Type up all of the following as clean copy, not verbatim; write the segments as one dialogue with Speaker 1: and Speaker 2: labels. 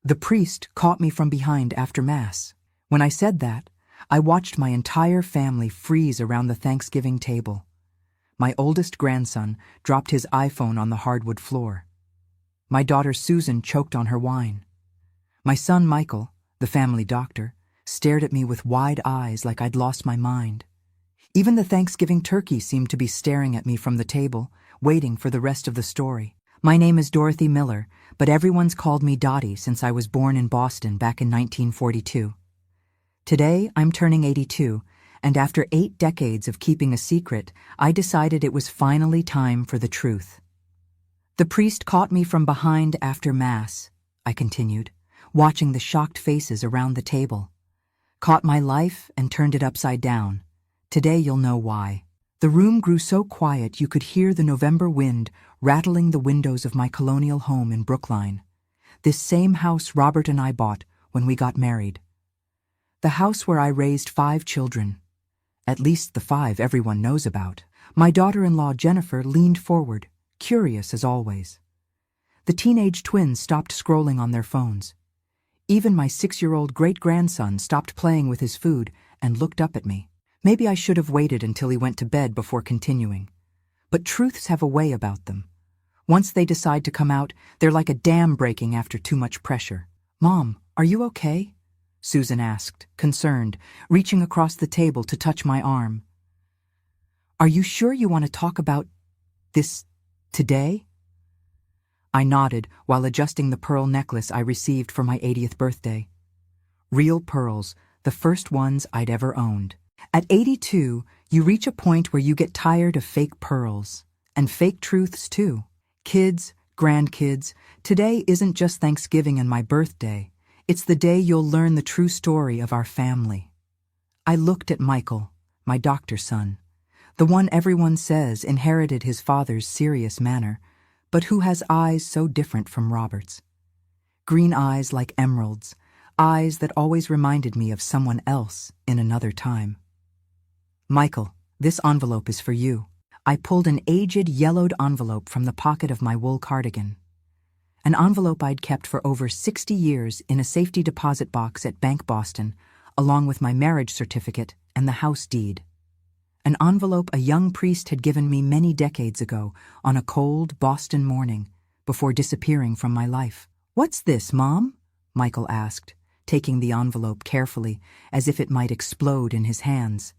Speaker 1: The priest caught me from behind after Mass. When I said that, I watched my entire family freeze around the Thanksgiving table. My oldest grandson dropped his iPhone on the hardwood floor. My daughter Susan choked on her wine. My son Michael, the family doctor, stared at me with wide eyes like I'd lost my mind. Even the Thanksgiving turkey seemed to be staring at me from the table, waiting for the rest of the story. My name is Dorothy Miller, but everyone's called me Dottie since I was born in Boston back in 1942. Today, I'm turning 82, and after 8 decades of keeping a secret, I decided it was finally time for the truth. The priest caught me from behind after Mass, I continued, watching the shocked faces around the table. Caught my life and turned it upside down. Today you'll know why. The room grew so quiet you could hear the November wind rattling the windows of my colonial home in Brookline. This same house Robert and I bought when we got married. The house where I raised 5 children. At least the 5 everyone knows about. My daughter-in-law Jennifer leaned forward, curious as always. The teenage twins stopped scrolling on their phones. Even my 6-year-old great-grandson stopped playing with his food and looked up at me. Maybe I should have waited until he went to bed before continuing. But truths have a way about them. Once they decide to come out, they're like a dam breaking after too much pressure. "Mom, are you okay?" Susan asked, concerned, reaching across the table to touch my arm. "Are you sure you want to talk about this today?" I nodded while adjusting the pearl necklace I received for my 80th birthday. Real pearls, the first ones I'd ever owned. At 82, you reach a point where you get tired of fake pearls. And fake truths, too. Kids, grandkids, today isn't just Thanksgiving and my birthday. It's the day you'll learn the true story of our family. I looked at Michael, my doctor son, the one everyone says inherited his father's serious manner, but who has eyes so different from Robert's. Green eyes like emeralds, eyes that always reminded me of someone else in another time. "Michael, this envelope is for you." I pulled an aged, yellowed envelope from the pocket of my wool cardigan. An envelope I'd kept for over 60 years in a safety deposit box at Bank Boston, along with my marriage certificate and the house deed. An envelope a young priest had given me many decades ago on a cold Boston morning before disappearing from my life. "What's this, Mom?" Michael asked, taking the envelope carefully as if it might explode in his hands.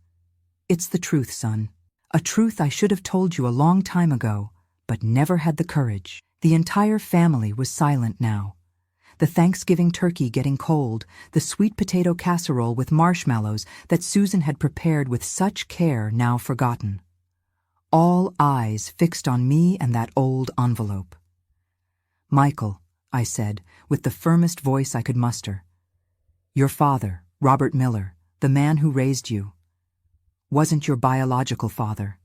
Speaker 1: "It's the truth, son. A truth I should have told you a long time ago, but never had the courage." The entire family was silent now. The Thanksgiving turkey getting cold, the sweet potato casserole with marshmallows that Susan had prepared with such care now forgotten. All eyes fixed on me and that old envelope. "Michael," I said, with the firmest voice I could muster, "your father, Robert Miller, the man who raised you, wasn't your biological father."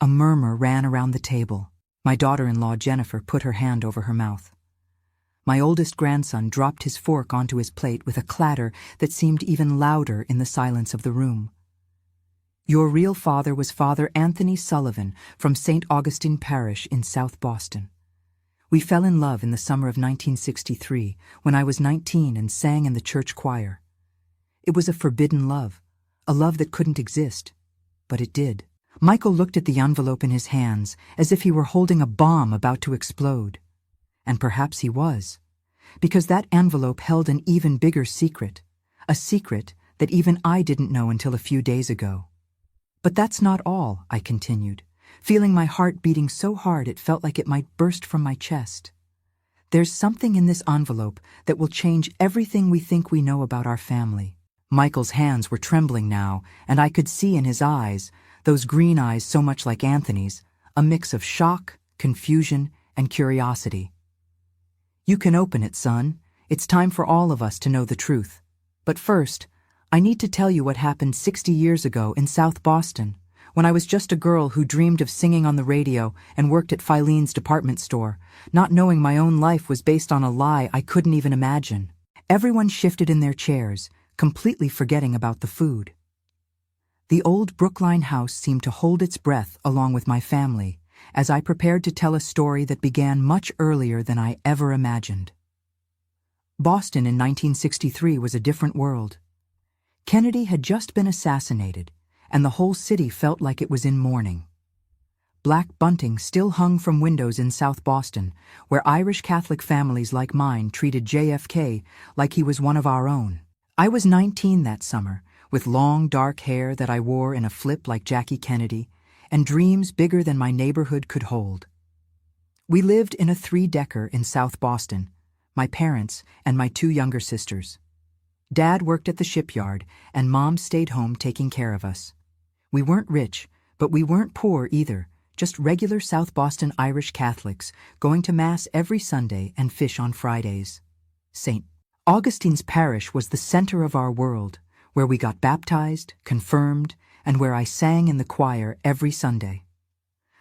Speaker 1: A murmur ran around the table. My daughter-in-law Jennifer put her hand over her mouth. My oldest grandson dropped his fork onto his plate with a clatter that seemed even louder in the silence of the room. "Your real father was Father Anthony Sullivan from St. Augustine Parish in South Boston. We fell in love in the summer of 1963 when I was 19 and sang in the church choir. It was a forbidden love, a love that couldn't exist, but it did." Michael looked at the envelope in his hands as if he were holding a bomb about to explode. And perhaps he was, because that envelope held an even bigger secret, a secret that even I didn't know until a few days ago. "But that's not all," I continued, feeling my heart beating so hard it felt like it might burst from my chest. "There's something in this envelope that will change everything we think we know about our family." Michael's hands were trembling now, and I could see in his eyes, those green eyes so much like Anthony's, a mix of shock, confusion, and curiosity. "You can open it, son. It's time for all of us to know the truth. But first, I need to tell you what happened 60 years ago in South Boston, when I was just a girl who dreamed of singing on the radio and worked at Filene's department store, not knowing my own life was based on a lie I couldn't even imagine." Everyone shifted in their chairs, completely forgetting about the food. The old Brookline house seemed to hold its breath along with my family as I prepared to tell a story that began much earlier than I ever imagined. Boston in 1963 was a different world. Kennedy had just been assassinated, and the whole city felt like it was in mourning. Black bunting still hung from windows in South Boston, where Irish Catholic families like mine treated JFK like he was one of our own. I was 19 that summer, with long dark hair that I wore in a flip like Jackie Kennedy, and dreams bigger than my neighborhood could hold. We lived in a 3-decker in South Boston, my parents and my 2 younger sisters. Dad worked at the shipyard, and Mom stayed home taking care of us. We weren't rich, but we weren't poor either, just regular South Boston Irish Catholics going to Mass every Sunday and fish on Fridays. St. Augustine's Parish was the center of our world, where we got baptized, confirmed, and where I sang in the choir every Sunday.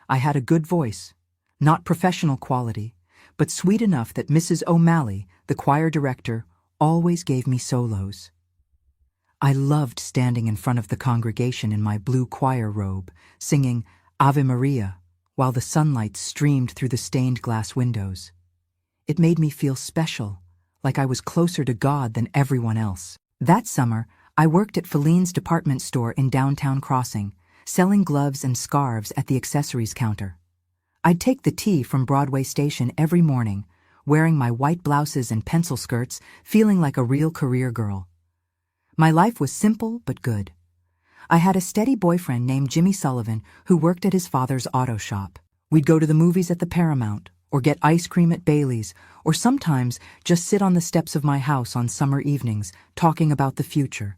Speaker 1: I had a good voice, not professional quality, but sweet enough that Mrs. O'Malley, the choir director, always gave me solos. I loved standing in front of the congregation in my blue choir robe, singing Ave Maria, while the sunlight streamed through the stained glass windows. It made me feel special, like I was closer to God than everyone else. That summer, I worked at Feline's department store in downtown Crossing, selling gloves and scarves at the accessories counter. I'd take the T from Broadway Station every morning, wearing my white blouses and pencil skirts, feeling like a real career girl. My life was simple but good. I had a steady boyfriend named Jimmy Sullivan who worked at his father's auto shop. We'd go to the movies at the Paramount, or get ice cream at Bailey's, or sometimes just sit on the steps of my house on summer evenings, talking about the future.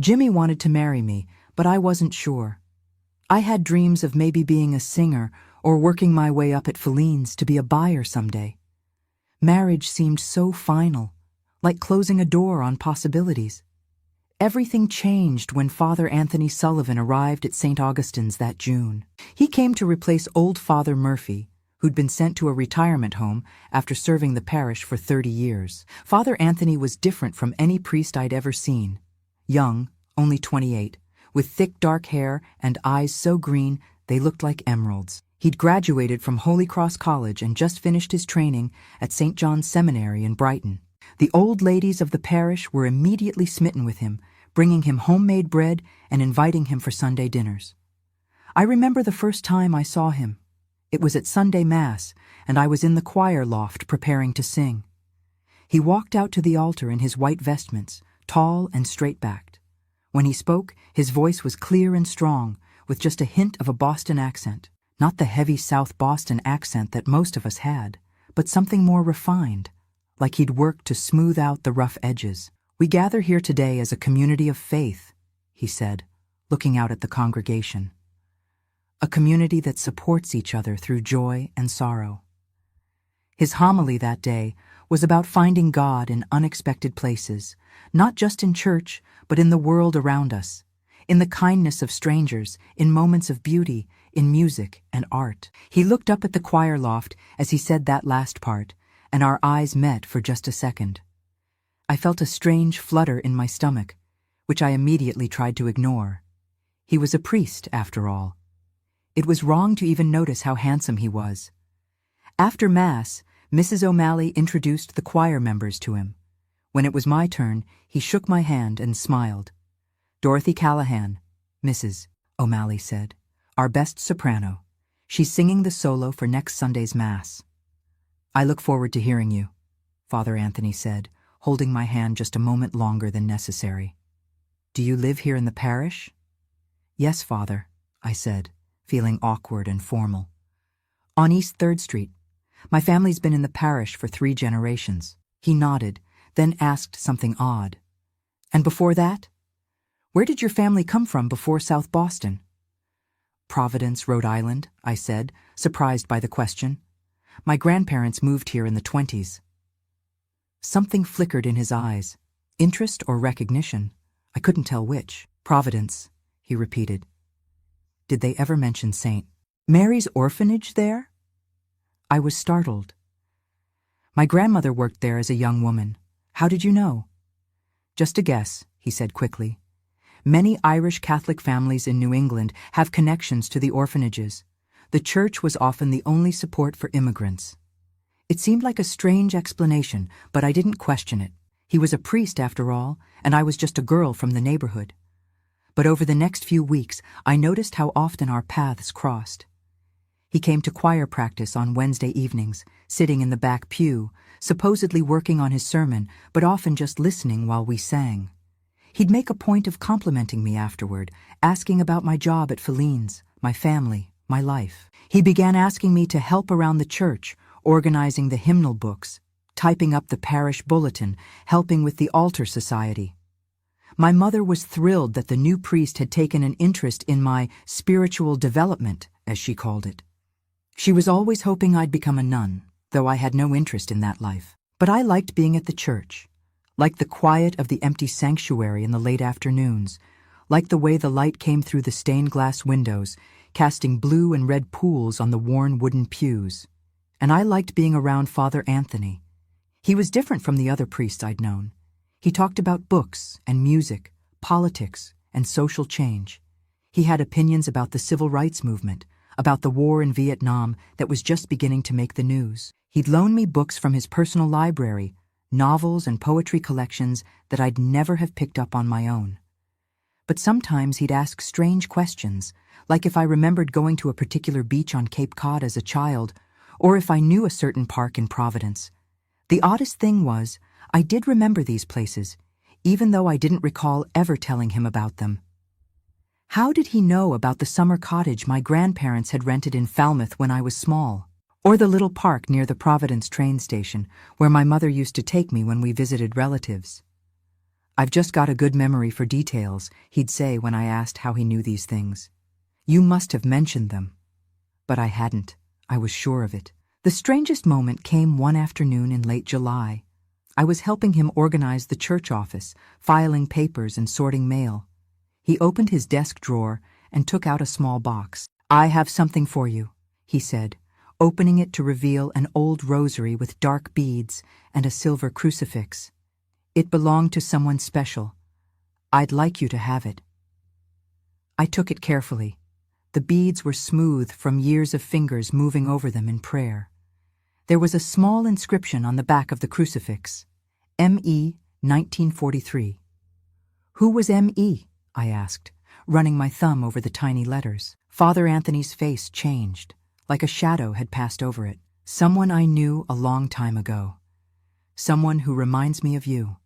Speaker 1: Jimmy wanted to marry me, but I wasn't sure. I had dreams of maybe being a singer or working my way up at Feline's to be a buyer someday. Marriage seemed so final, like closing a door on possibilities. Everything changed when Father Anthony Sullivan arrived at St. Augustine's that June. He came to replace old Father Murphy, who'd been sent to a retirement home after serving the parish for 30 years. Father Anthony was different from any priest I'd ever seen. Young, only 28, with thick dark hair and eyes so green they looked like emeralds. He'd graduated from Holy Cross College and just finished his training at St. John's Seminary in Brighton. The old ladies of the parish were immediately smitten with him, bringing him homemade bread and inviting him for Sunday dinners. I remember the first time I saw him. It was at Sunday Mass, and I was in the choir loft preparing to sing. He walked out to the altar in his white vestments, tall and straight-backed. When he spoke, his voice was clear and strong, with just a hint of a Boston accent. Not the heavy South Boston accent that most of us had, but something more refined, like he'd worked to smooth out the rough edges. "We gather here today as a community of faith," he said, looking out at the congregation. "A community that supports each other through joy and sorrow." His homily that day was about finding God in unexpected places, not just in church, but in the world around us, in the kindness of strangers, in moments of beauty, in music and art. He looked up at the choir loft as he said that last part, and our eyes met for just a second. I felt a strange flutter in my stomach, which I immediately tried to ignore. He was a priest, after all. It was wrong to even notice how handsome he was. After Mass, Mrs. O'Malley introduced the choir members to him. When it was my turn, he shook my hand and smiled. "Dorothy Callahan," Mrs. O'Malley said, "our best soprano. She's singing the solo for next Sunday's Mass." "I look forward to hearing you," Father Anthony said, holding my hand just a moment longer than necessary. "Do you live here in the parish?" "Yes, Father," I said, feeling awkward and formal. "On East 3rd Street. My family's been in the parish for 3 generations." He nodded, then asked something odd. "And before that? Where did your family come from before South Boston?" "Providence, Rhode Island," I said, surprised by the question. "My grandparents moved here in the 20s. Something flickered in his eyes. Interest or recognition? I couldn't tell which. "Providence," he repeated. "Did they ever mention St. Mary's orphanage there?" I was startled. "My grandmother worked there as a young woman. How did you know?" "Just a guess," he said quickly. "Many Irish Catholic families in New England have connections to the orphanages. The church was often the only support for immigrants. It seemed like a strange explanation, but I didn't question it. He was a priest after all, and I was just a girl from the neighborhood. But over the next few weeks, I noticed how often our paths crossed. He came to choir practice on Wednesday evenings, sitting in the back pew, supposedly working on his sermon, but often just listening while we sang. He'd make a point of complimenting me afterward, asking about my job at Feline's, my family, my life. He began asking me to help around the church, organizing the hymnal books, typing up the parish bulletin, helping with the altar society. My mother was thrilled that the new priest had taken an interest in my spiritual development, as she called it. She was always hoping I'd become a nun, though I had no interest in that life. But I liked being at the church, liked the quiet of the empty sanctuary in the late afternoons, liked the way the light came through the stained glass windows, casting blue and red pools on the worn wooden pews. And I liked being around Father Anthony. He was different from the other priests I'd known. He talked about books and music, politics and social change. He had opinions about the civil rights movement, about the war in Vietnam that was just beginning to make the news. He'd loan me books from his personal library, novels and poetry collections that I'd never have picked up on my own. But sometimes he'd ask strange questions, like if I remembered going to a particular beach on Cape Cod as a child, or if I knew a certain park in Providence. The oddest thing was, I did remember these places, even though I didn't recall ever telling him about them. How did he know about the summer cottage my grandparents had rented in Falmouth when I was small? Or the little park near the Providence train station where my mother used to take me when we visited relatives? "I've just got a good memory for details," he'd say when I asked how he knew these things. "You must have mentioned them." But I hadn't. I was sure of it. The strangest moment came one afternoon in late July. I was helping him organize the church office, filing papers and sorting mail. He opened his desk drawer and took out a small box. "I have something for you," he said, opening it to reveal an old rosary with dark beads and a silver crucifix. "It belonged to someone special. I'd like you to have it." I took it carefully. The beads were smooth from years of fingers moving over them in prayer. There was a small inscription on the back of the crucifix, M.E. 1943. "Who was M.E.?" I asked, running my thumb over the tiny letters. Father Anthony's face changed, like a shadow had passed over it. "Someone I knew a long time ago. Someone who reminds me of you."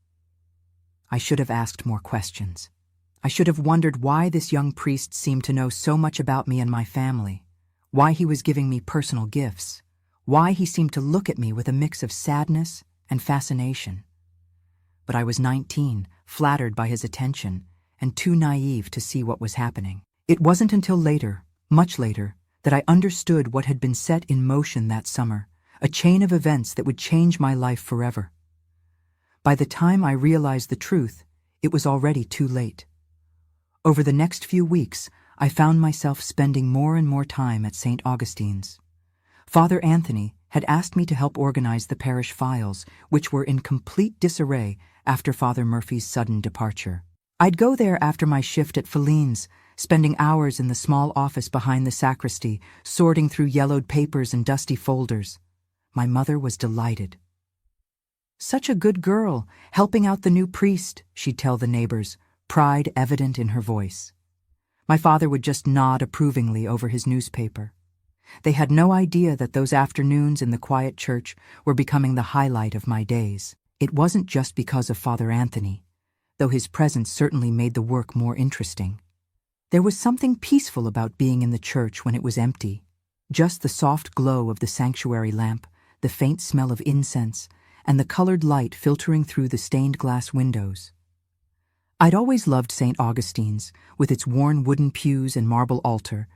Speaker 1: I should have asked more questions. I should have wondered why this young priest seemed to know so much about me and my family, why he was giving me personal gifts, why he seemed to look at me with a mix of sadness and fascination. But I was 19, flattered by his attention, and too naive to see what was happening. It wasn't until later, much later, that I understood what had been set in motion that summer, a chain of events that would change my life forever. By the time I realized the truth, it was already too late. Over the next few weeks, I found myself spending more and more time at St. Augustine's. Father Anthony had asked me to help organize the parish files, which were in complete disarray after Father Murphy's sudden departure. I'd go there after my shift at Feline's, spending hours in the small office behind the sacristy, sorting through yellowed papers and dusty folders. My mother was delighted. "Such a good girl, helping out the new priest," she'd tell the neighbors, pride evident in her voice. My father would just nod approvingly over his newspaper. They had no idea that those afternoons in the quiet church were becoming the highlight of my days. It wasn't just because of Father Anthony, though his presence certainly made the work more interesting. There was something peaceful about being in the church when it was empty. Just the soft glow of the sanctuary lamp, the faint smell of incense, and the colored light filtering through the stained glass windows. I'd always loved St. Augustine's, with its worn wooden pews and marble altar,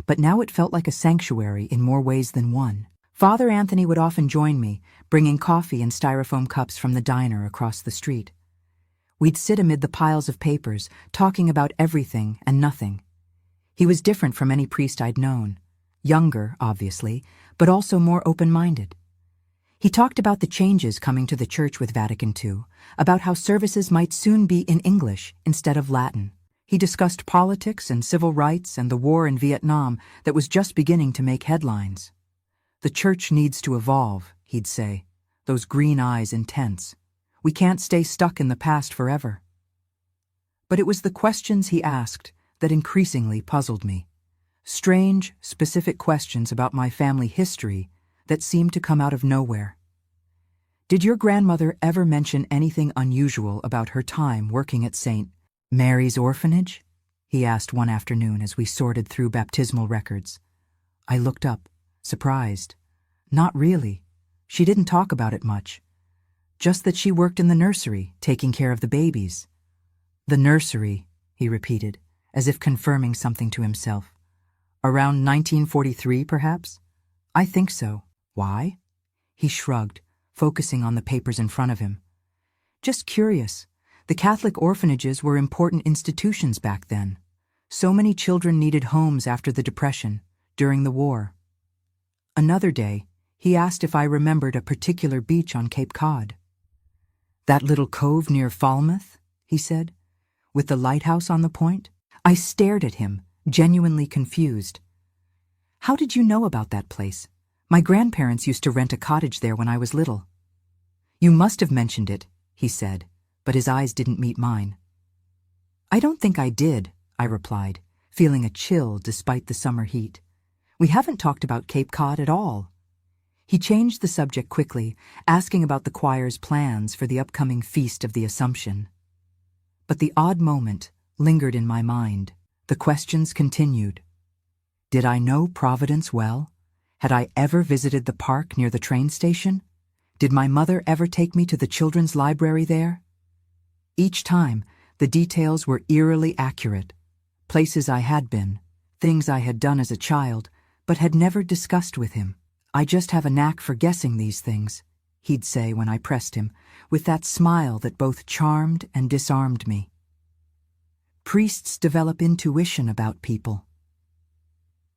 Speaker 1: but now it felt like a sanctuary in more ways than one. Father Anthony would often join me, bringing coffee and styrofoam cups from the diner across the street. We'd sit amid the piles of papers, talking about everything and nothing. He was different from any priest I'd known. Younger, obviously, but also more open-minded. He talked about the changes coming to the church with Vatican II, about how services might soon be in English instead of Latin. He discussed politics and civil rights and the war in Vietnam that was just beginning to make headlines. "The church needs to evolve," he'd say, those green eyes intense. We can't stay stuck in the past forever. But it was the questions he asked that increasingly puzzled me. Strange, specific questions about my family history that seemed to come out of nowhere. Did your grandmother ever mention anything unusual about her time working at St. Mary's Orphanage? He asked one afternoon as we sorted through baptismal records. I looked up, surprised. Not really. She didn't talk about it much. Just that she worked in the nursery, taking care of the babies. The nursery, he repeated, as if confirming something to himself. Around 1943, perhaps? I think so. Why? He shrugged, focusing on the papers in front of him. Just curious. The Catholic orphanages were important institutions back then. So many children needed homes after the Depression, during the war. Another day, he asked if I remembered a particular beach on Cape Cod. That little cove near Falmouth, he said, with the lighthouse on the point. I stared at him, genuinely confused. How did you know about that place? My grandparents used to rent a cottage there when I was little. You must have mentioned it, he said, but his eyes didn't meet mine. I don't think I did, I replied, feeling a chill despite the summer heat. We haven't talked about Cape Cod at all. He changed the subject quickly, asking about the choir's plans for the upcoming Feast of the Assumption. But the odd moment lingered in my mind. The questions continued. Did I know Providence well? Had I ever visited the park near the train station? Did my mother ever take me to the children's library there? Each time, the details were eerily accurate. Places I had been, things I had done as a child, but had never discussed with him. I just have a knack for guessing these things, he'd say when I pressed him, with that smile that both charmed and disarmed me. Priests develop intuition about people.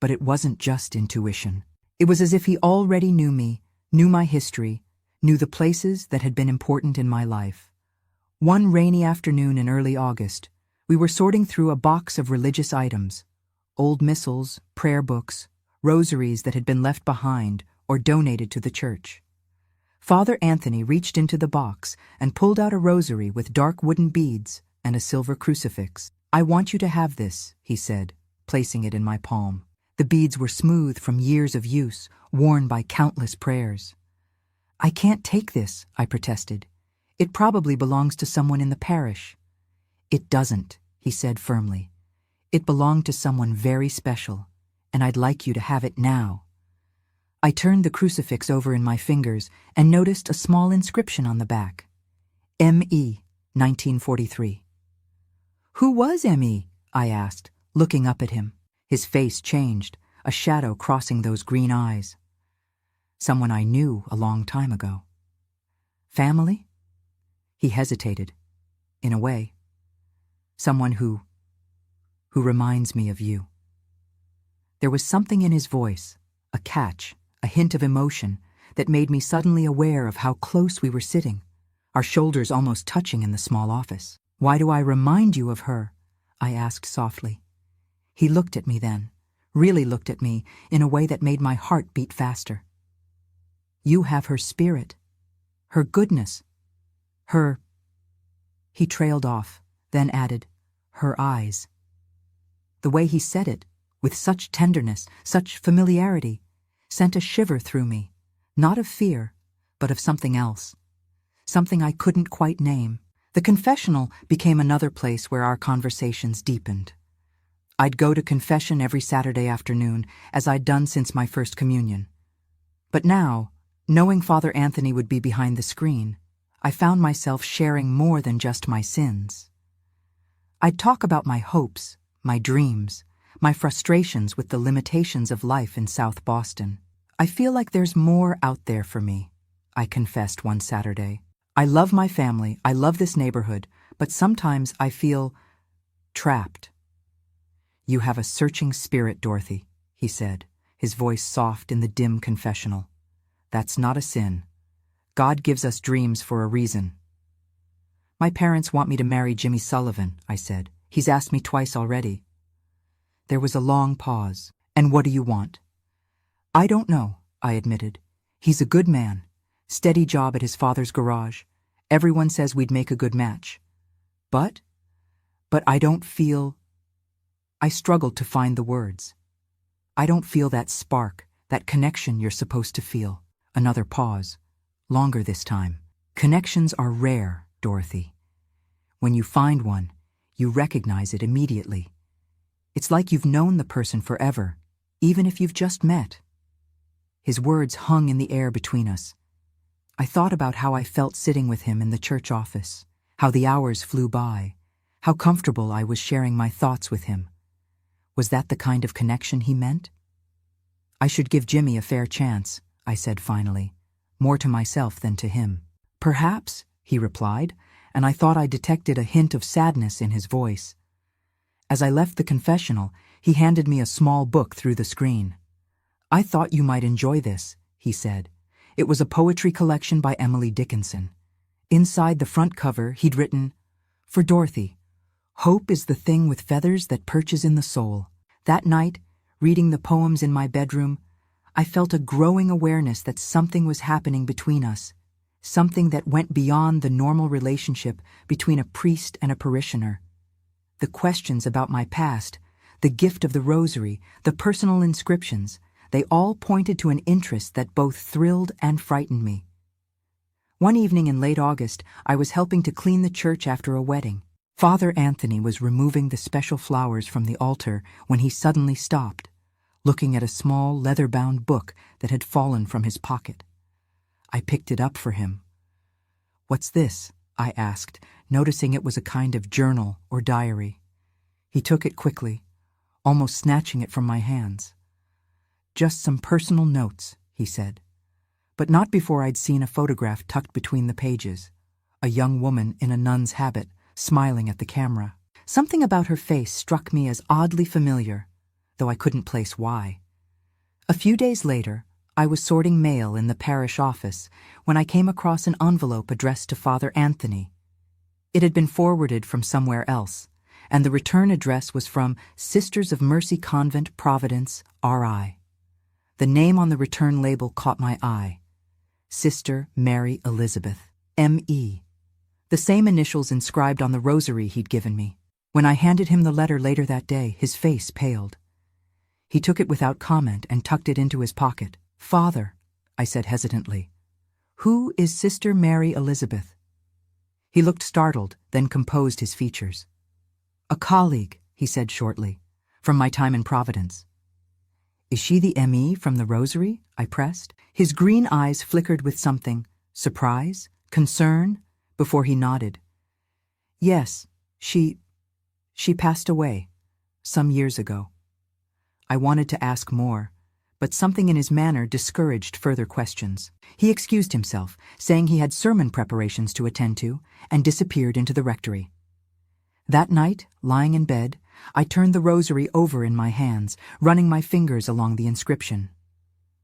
Speaker 1: But it wasn't just intuition. It was as if he already knew me, knew my history, knew the places that had been important in my life. One rainy afternoon in early August, we were sorting through a box of religious items, old missals, prayer books, rosaries that had been left behind or donated to the church. Father Anthony reached into the box and pulled out a rosary with dark wooden beads and a silver crucifix. I want you to have this, he said, placing it in my palm. The beads were smooth from years of use, worn by countless prayers. I can't take this, I protested. It probably belongs to someone in the parish. It doesn't, he said firmly. It belonged to someone very special, and I'd like you to have it now. I turned the crucifix over in my fingers and noticed a small inscription on the back. M.E., 1943. Who was M.E.? I asked, looking up at him. His face changed, a shadow crossing those green eyes. Someone I knew a long time ago. Family? He hesitated, in a way. Someone who reminds me of you. There was something in his voice, a catch, a hint of emotion, that made me suddenly aware of how close we were sitting, our shoulders almost touching in the small office. Why do I remind you of her? I asked softly. He looked at me then, really looked at me in a way that made my heart beat faster. You have her spirit, her goodness, her... He trailed off, then added, her eyes. The way he said it, with such tenderness, such familiarity, sent a shiver through me, not of fear, but of something else, something I couldn't quite name. The confessional became another place where our conversations deepened. I'd go to confession every Saturday afternoon, as I'd done since my first communion. But now, knowing Father Anthony would be behind the screen, I found myself sharing more than just my sins. I'd talk about my hopes, my dreams, my frustrations with the limitations of life in South Boston. I feel like there's more out there for me, I confessed one Saturday. I love my family, I love this neighborhood, but sometimes I feel trapped. You have a searching spirit, Dorothy, he said, his voice soft in the dim confessional. That's not a sin. God gives us dreams for a reason. My parents want me to marry Jimmy Sullivan, I said. He's asked me twice already. There was a long pause. And what do you want? I don't know, I admitted. He's a good man. Steady job at his father's garage. Everyone says we'd make a good match. But I don't feel... I struggled to find the words. I don't feel that spark, that connection you're supposed to feel. Another pause. Longer this time. Connections are rare, Dorothy. When you find one, you recognize it immediately. It's like you've known the person forever, even if you've just met. His words hung in the air between us. I thought about how I felt sitting with him in the church office, how the hours flew by, how comfortable I was sharing my thoughts with him. Was that the kind of connection he meant? I should give Jimmy a fair chance, I said finally, more to myself than to him. Perhaps, he replied, and I thought I detected a hint of sadness in his voice. As I left the confessional, he handed me a small book through the screen. I thought you might enjoy this, he said. It was a poetry collection by Emily Dickinson. Inside the front cover, he'd written, "For Dorothy, hope is the thing with feathers that perches in the soul." That night, reading the poems in my bedroom, I felt a growing awareness that something was happening between us, something that went beyond the normal relationship between a priest and a parishioner. The questions about my past, the gift of the rosary, the personal inscriptions, they all pointed to an interest that both thrilled and frightened me. One evening in late August, I was helping to clean the church after a wedding. Father Anthony was removing the special flowers from the altar when he suddenly stopped, looking at a small leather-bound book that had fallen from his pocket. I picked it up for him. "What's this?" I asked, noticing it was a kind of journal or diary. He took it quickly, almost snatching it from my hands. "Just some personal notes," he said. But not before I'd seen a photograph tucked between the pages, a young woman in a nun's habit, smiling at the camera. Something about her face struck me as oddly familiar, though I couldn't place why. A few days later, I was sorting mail in the parish office when I came across an envelope addressed to Father Anthony. It had been forwarded from somewhere else, and the return address was from Sisters of Mercy Convent, Providence, R.I. The name on the return label caught my eye. Sister Mary Elizabeth, M.E. The same initials inscribed on the rosary he'd given me. When I handed him the letter later that day, his face paled. He took it without comment and tucked it into his pocket. "Father," I said hesitantly, "who is Sister Mary Elizabeth?" He looked startled, then composed his features. "A colleague," he said shortly, "from my time in Providence." "Is she the M.E. from the rosary?" I pressed. His green eyes flickered with something, surprise, concern, before he nodded. "Yes, she passed away, some years ago." I wanted to ask more, but something in his manner discouraged further questions. He excused himself, saying he had sermon preparations to attend to, and disappeared into the rectory. That night, lying in bed, I turned the rosary over in my hands, running my fingers along the inscription.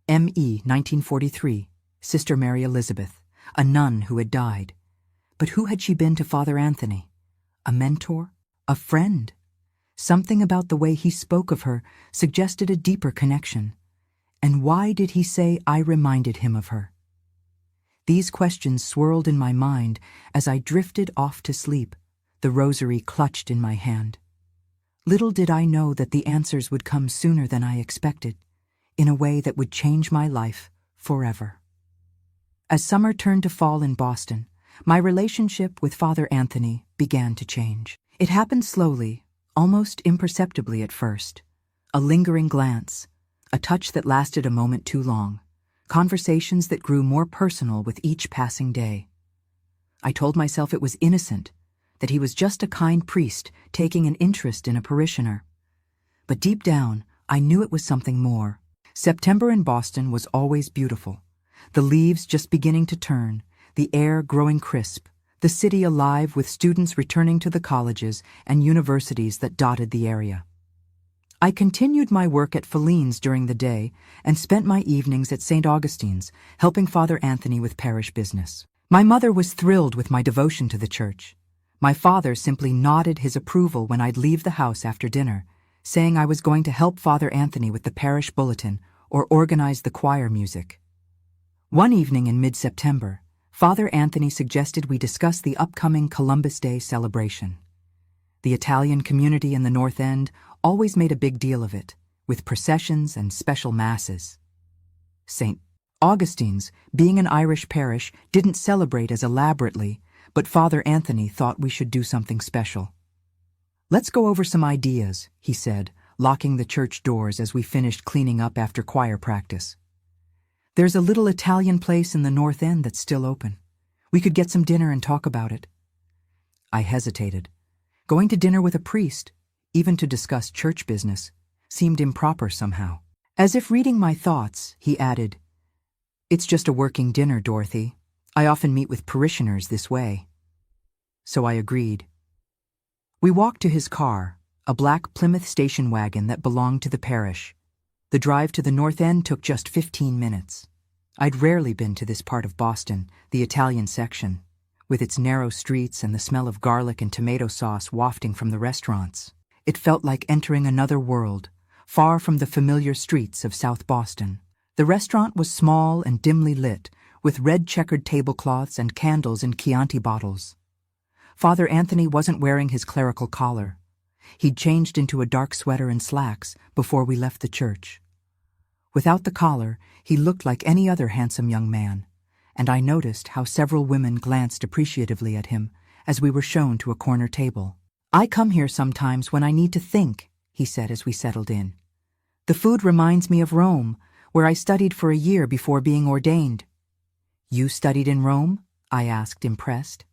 Speaker 1: M.E. 1943, Sister Mary Elizabeth, a nun who had died. But who had she been to Father Anthony? A mentor? A friend? Something about the way he spoke of her suggested a deeper connection. And why did he say I reminded him of her? These questions swirled in my mind as I drifted off to sleep, the rosary clutched in my hand. Little did I know that the answers would come sooner than I expected, in a way that would change my life forever. As summer turned to fall in Boston, my relationship with Father Anthony began to change. It happened slowly, almost imperceptibly at first. A lingering glance, a touch that lasted a moment too long, conversations that grew more personal with each passing day. I told myself it was innocent, that he was just a kind priest taking an interest in a parishioner. But deep down, I knew it was something more. September in Boston was always beautiful. The leaves just beginning to turn, the air growing crisp, the city alive with students returning to the colleges and universities that dotted the area. I continued my work at Feline's during the day and spent my evenings at St. Augustine's, helping Father Anthony with parish business. My mother was thrilled with my devotion to the church. My father simply nodded his approval when I'd leave the house after dinner, saying I was going to help Father Anthony with the parish bulletin or organize the choir music. One evening in mid-September, Father Anthony suggested we discuss the upcoming Columbus Day celebration. The Italian community in the North End always made a big deal of it, with processions and special masses. St. Augustine's, being an Irish parish, didn't celebrate as elaborately, but Father Anthony thought we should do something special. "Let's go over some ideas," he said, locking the church doors as we finished cleaning up after choir practice. "There's a little Italian place in the North End that's still open. We could get some dinner and talk about it." I hesitated. Going to dinner with a priest, even to discuss church business, seemed improper somehow. As if reading my thoughts, he added, "It's just a working dinner, Dorothy. I often meet with parishioners this way." So I agreed. We walked to his car, a black Plymouth station wagon that belonged to the parish. The drive to the North End took just 15 minutes. I'd rarely been to this part of Boston, the Italian section, with its narrow streets and the smell of garlic and tomato sauce wafting from the restaurants. It felt like entering another world, far from the familiar streets of South Boston. The restaurant was small and dimly lit, with red checkered tablecloths and candles in Chianti bottles. Father Anthony wasn't wearing his clerical collar. He'd changed into a dark sweater and slacks before we left the church. Without the collar, he looked like any other handsome young man, and I noticed how several women glanced appreciatively at him as we were shown to a corner table. "I come here sometimes when I need to think," he said as we settled in. "The food reminds me of Rome, where I studied for a year before being ordained." "You studied in Rome?" I asked, impressed.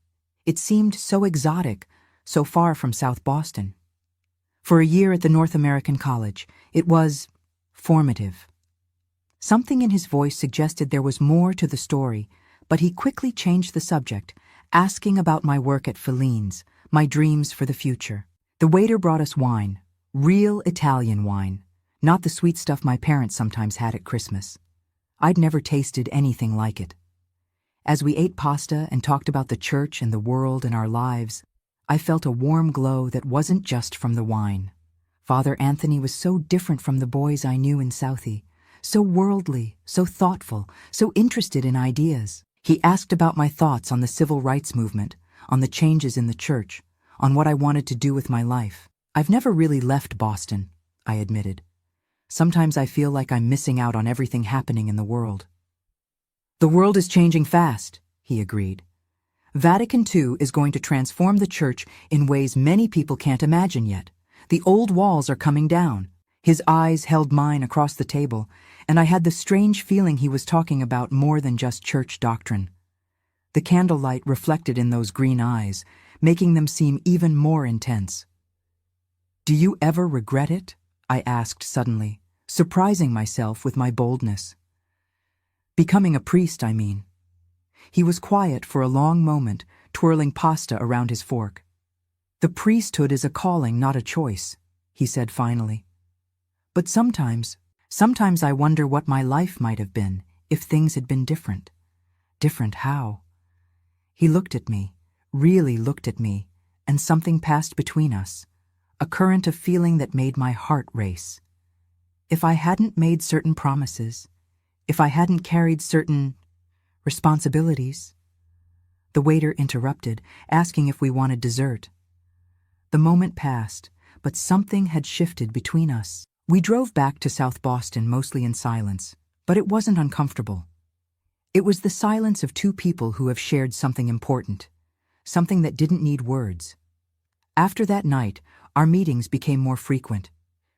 Speaker 1: It seemed so exotic, so far from South Boston. "For a year at the North American College. It was formative." Something in his voice suggested there was more to the story, but he quickly changed the subject, asking about my work at Feline's, my dreams for the future. The waiter brought us wine, real Italian wine, not the sweet stuff my parents sometimes had at Christmas. I'd never tasted anything like it. As we ate pasta and talked about the church and the world and our lives, I felt a warm glow that wasn't just from the wine. Father Anthony was so different from the boys I knew in Southie, so worldly, so thoughtful, so interested in ideas. He asked about my thoughts on the civil rights movement, on the changes in the church, on what I wanted to do with my life. "I've never really left Boston," I admitted. "Sometimes I feel like I'm missing out on everything happening in the world." "The world is changing fast," he agreed. "Vatican II is going to transform the church in ways many people can't imagine yet. The old walls are coming down." His eyes held mine across the table, and I had the strange feeling he was talking about more than just church doctrine. The candlelight reflected in those green eyes, making them seem even more intense. "Do you ever regret it?" I asked suddenly, surprising myself with my boldness. "Becoming a priest, I mean." He was quiet for a long moment, twirling pasta around his fork. "The priesthood is a calling, not a choice," he said finally. "But sometimes I wonder what my life might have been if things had been different." "Different how?" He looked at me, really looked at me, and something passed between us, a current of feeling that made my heart race. If I hadn't made certain promises, if I hadn't carried certain responsibilities. The waiter interrupted, asking if we wanted dessert. The moment passed, but something had shifted between us. We drove back to South Boston mostly in silence, but it wasn't uncomfortable. It was the silence of two people who have shared something important, something that didn't need words. After that night, our meetings became more frequent.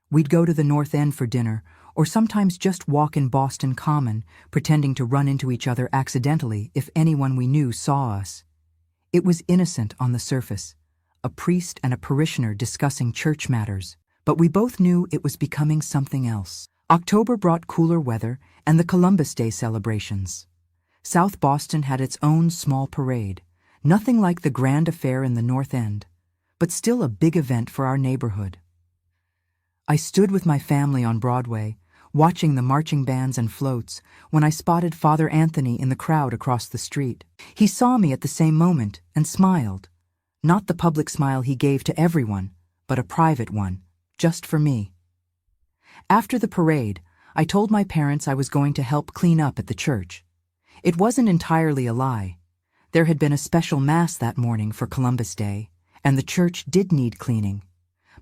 Speaker 1: We'd go to the North End for dinner, or sometimes just walk in Boston Common, pretending to run into each other accidentally if anyone we knew saw us. It was innocent on the surface, a priest and a parishioner discussing church matters, but we both knew it was becoming something else. October brought cooler weather and the Columbus Day celebrations. South Boston had its own small parade, nothing like the grand affair in the North End, but still a big event for our neighborhood. I stood with my family on Broadway, watching the marching bands and floats, when I spotted Father Anthony in the crowd across the street. He saw me at the same moment and smiled, not the public smile he gave to everyone, but a private one, just for me. After the parade, I told my parents I was going to help clean up at the church. It wasn't entirely a lie. There had been a special mass that morning for Columbus Day, and the church did need cleaning.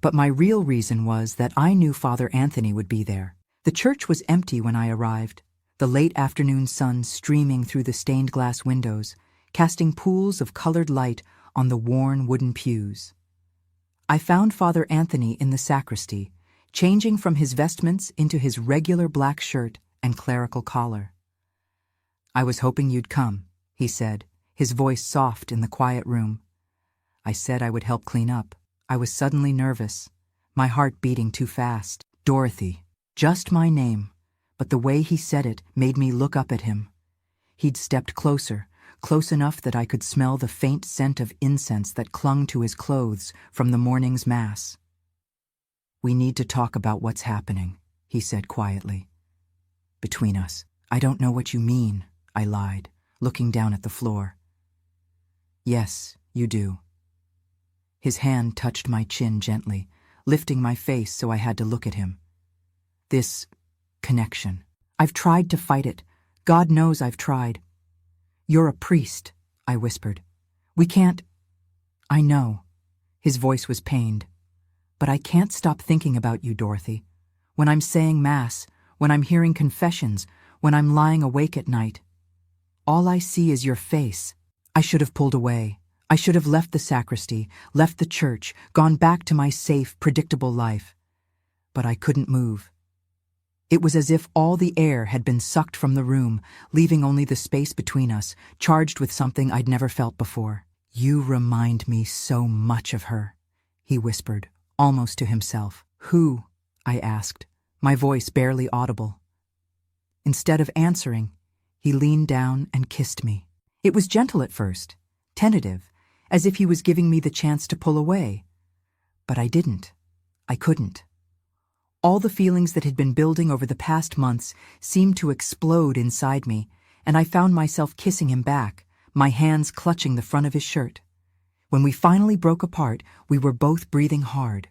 Speaker 1: But my real reason was that I knew Father Anthony would be there. The church was empty when I arrived, the late afternoon sun streaming through the stained glass windows, casting pools of colored light on the worn wooden pews. I found Father Anthony in the sacristy, changing from his vestments into his regular black shirt and clerical collar. "I was hoping you'd come," he said, his voice soft in the quiet room. I said I would help clean up. I was suddenly nervous, my heart beating too fast. Dorothy. Just my name, but the way he said it made me look up at him. He'd stepped closer, close enough that I could smell the faint scent of incense that clung to his clothes from the morning's mass. "We need to talk about what's happening," he said quietly. "Between us." "I don't know what you mean," I lied, looking down at the floor. "Yes, you do." His hand touched my chin gently, lifting my face so I had to look at him. "This connection. I've tried to fight it. God knows I've tried." "You're a priest," I whispered. "We can't—" "I know." His voice was pained. "But I can't stop thinking about you, Dorothy. When I'm saying Mass, when I'm hearing confessions, when I'm lying awake at night. All I see is your face." I should have pulled away. I should have left the sacristy, left the church, gone back to my safe, predictable life. But I couldn't move. It was as if all the air had been sucked from the room, leaving only the space between us, charged with something I'd never felt before. "You remind me so much of her," he whispered, almost to himself. "Who?" I asked, my voice barely audible. Instead of answering, he leaned down and kissed me. It was gentle at first, tentative, as if he was giving me the chance to pull away. But I didn't. I couldn't. All the feelings that had been building over the past months seemed to explode inside me, and I found myself kissing him back, my hands clutching the front of his shirt. When we finally broke apart, we were both breathing hard.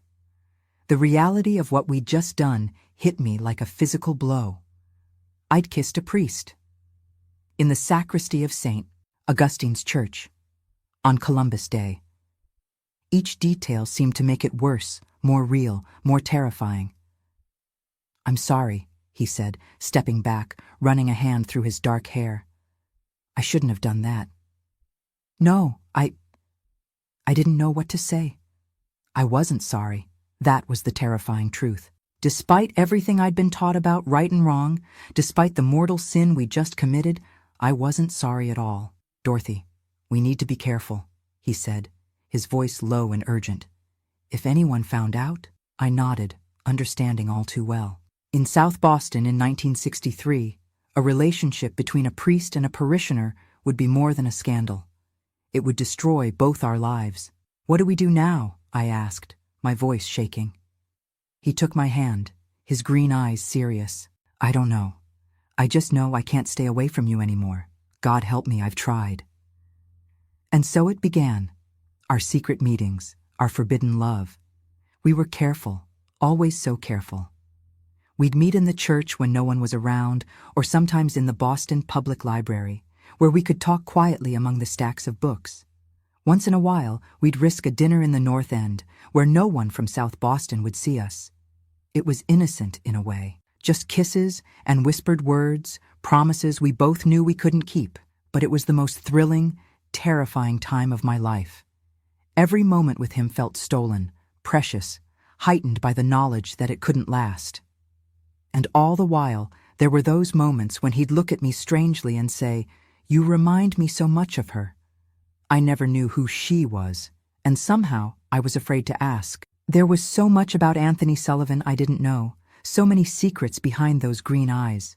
Speaker 1: The reality of what we'd just done hit me like a physical blow. I'd kissed a priest. In the sacristy of St. Augustine's Church, on Columbus Day. Each detail seemed to make it worse, more real, more terrifying. "I'm sorry," he said, stepping back, running a hand through his dark hair. "I shouldn't have done that." "No, I didn't know what to say." I wasn't sorry. That was the terrifying truth. Despite everything I'd been taught about right and wrong, despite the mortal sin we just committed, I wasn't sorry at all. "Dorothy, we need to be careful," he said, his voice low and urgent. "If anyone found out—" I nodded, understanding all too well. In South Boston in 1963, a relationship between a priest and a parishioner would be more than a scandal. It would destroy both our lives. "What do we do now?" I asked, my voice shaking. He took my hand, his green eyes serious. "I don't know. I just know I can't stay away from you anymore. God help me, I've tried." And so it began. Our secret meetings, our forbidden love. We were careful, always so careful. We'd meet in the church when no one was around, or sometimes in the Boston Public Library, where we could talk quietly among the stacks of books. Once in a while, we'd risk a dinner in the North End, where no one from South Boston would see us. It was innocent in a way, just kisses and whispered words, promises we both knew we couldn't keep, but it was the most thrilling, terrifying time of my life. Every moment with him felt stolen, precious, heightened by the knowledge that it couldn't last. And all the while, there were those moments when he'd look at me strangely and say, "You remind me so much of her." I never knew who she was, and somehow I was afraid to ask. There was so much about Anthony Sullivan I didn't know, so many secrets behind those green eyes.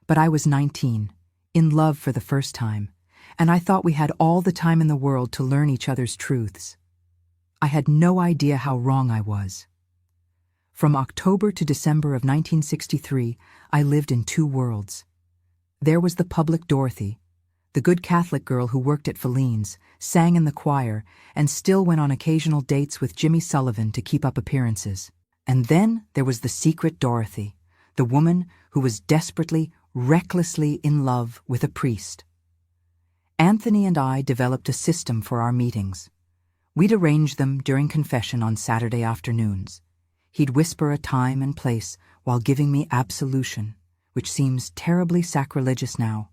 Speaker 1: But I was 19, in love for the first time, and I thought we had all the time in the world to learn each other's truths. I had no idea how wrong I was. From October to December of 1963, I lived in two worlds. There was the public Dorothy, the good Catholic girl who worked at Feline's, sang in the choir, and still went on occasional dates with Jimmy Sullivan to keep up appearances. And then there was the secret Dorothy, the woman who was desperately, recklessly in love with a priest. Anthony and I developed a system for our meetings. We'd arrange them during confession on Saturday afternoons. He'd whisper a time and place while giving me absolution, which seems terribly sacrilegious now,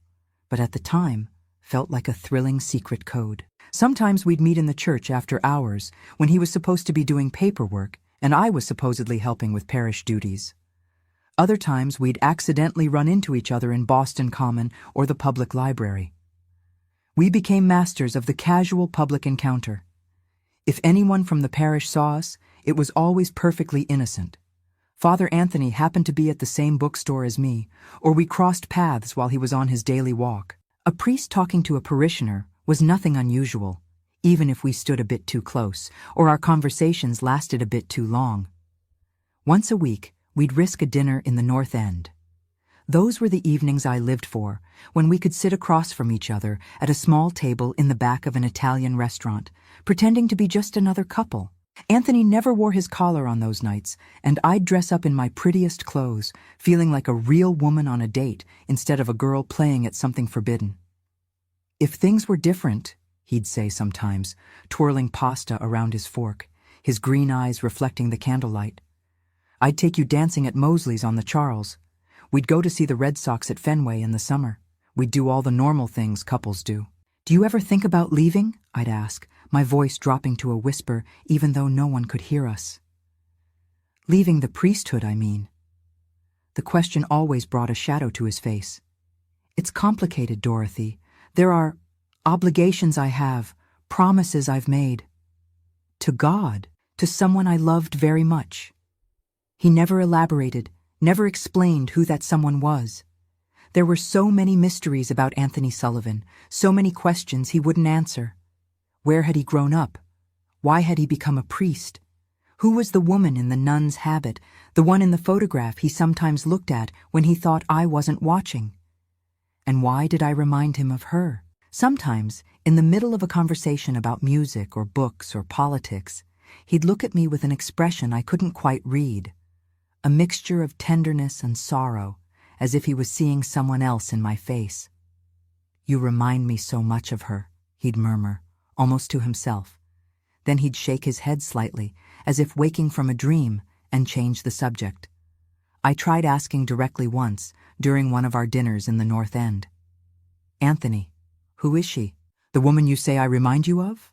Speaker 1: but at the time felt like a thrilling secret code. Sometimes we'd meet in the church after hours when he was supposed to be doing paperwork and I was supposedly helping with parish duties. Other times we'd accidentally run into each other in Boston Common or the public library. We became masters of the casual public encounter. If anyone from the parish saw us, it was always perfectly innocent. Father Anthony happened to be at the same bookstore as me, or we crossed paths while he was on his daily walk. A priest talking to a parishioner was nothing unusual, even if we stood a bit too close, or our conversations lasted a bit too long. Once a week, we'd risk a dinner in the North End. Those were the evenings I lived for, when we could sit across from each other at a small table in the back of an Italian restaurant, pretending to be just another couple. Anthony never wore his collar on those nights, and I'd dress up in my prettiest clothes, feeling like a real woman on a date instead of a girl playing at something forbidden. "If things were different," he'd say sometimes, twirling pasta around his fork, his green eyes reflecting the candlelight. "I'd take you dancing at Mosley's on the Charles. We'd go to see the Red Sox at Fenway in the summer. We'd do all the normal things couples do." "Do you ever think about leaving?" I'd ask, my voice dropping to a whisper even though no one could hear us. "Leaving the priesthood, I mean." The question always brought a shadow to his face. "It's complicated, Dorothy. There are obligations I have, promises I've made. To God, to someone I loved very much." He never elaborated, never explained who that someone was. There were so many mysteries about Anthony Sullivan, so many questions he wouldn't answer. Where had he grown up? Why had he become a priest? Who was the woman in the nun's habit, the one in the photograph he sometimes looked at when he thought I wasn't watching? And why did I remind him of her? Sometimes, in the middle of a conversation about music or books or politics, he'd look at me with an expression I couldn't quite read, a mixture of tenderness and sorrow, as if he was seeing someone else in my face. "You remind me so much of her," he'd murmur, almost to himself. Then he'd shake his head slightly, as if waking from a dream, and change the subject. I tried asking directly once, during one of our dinners in the North End. "Anthony, who is she? The woman you say I remind you of?"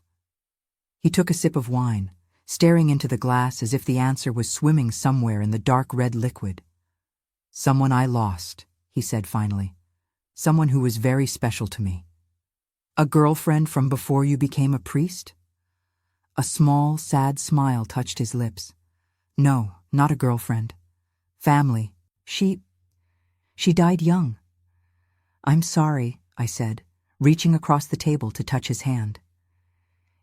Speaker 1: He took a sip of wine, staring into the glass as if the answer was swimming somewhere in the dark red liquid. "Someone I lost," he said finally. "Someone who was very special to me." "A girlfriend from before you became a priest?" A small, sad smile touched his lips. "No, not a girlfriend. Family. She died young." "I'm sorry," I said, reaching across the table to touch his hand.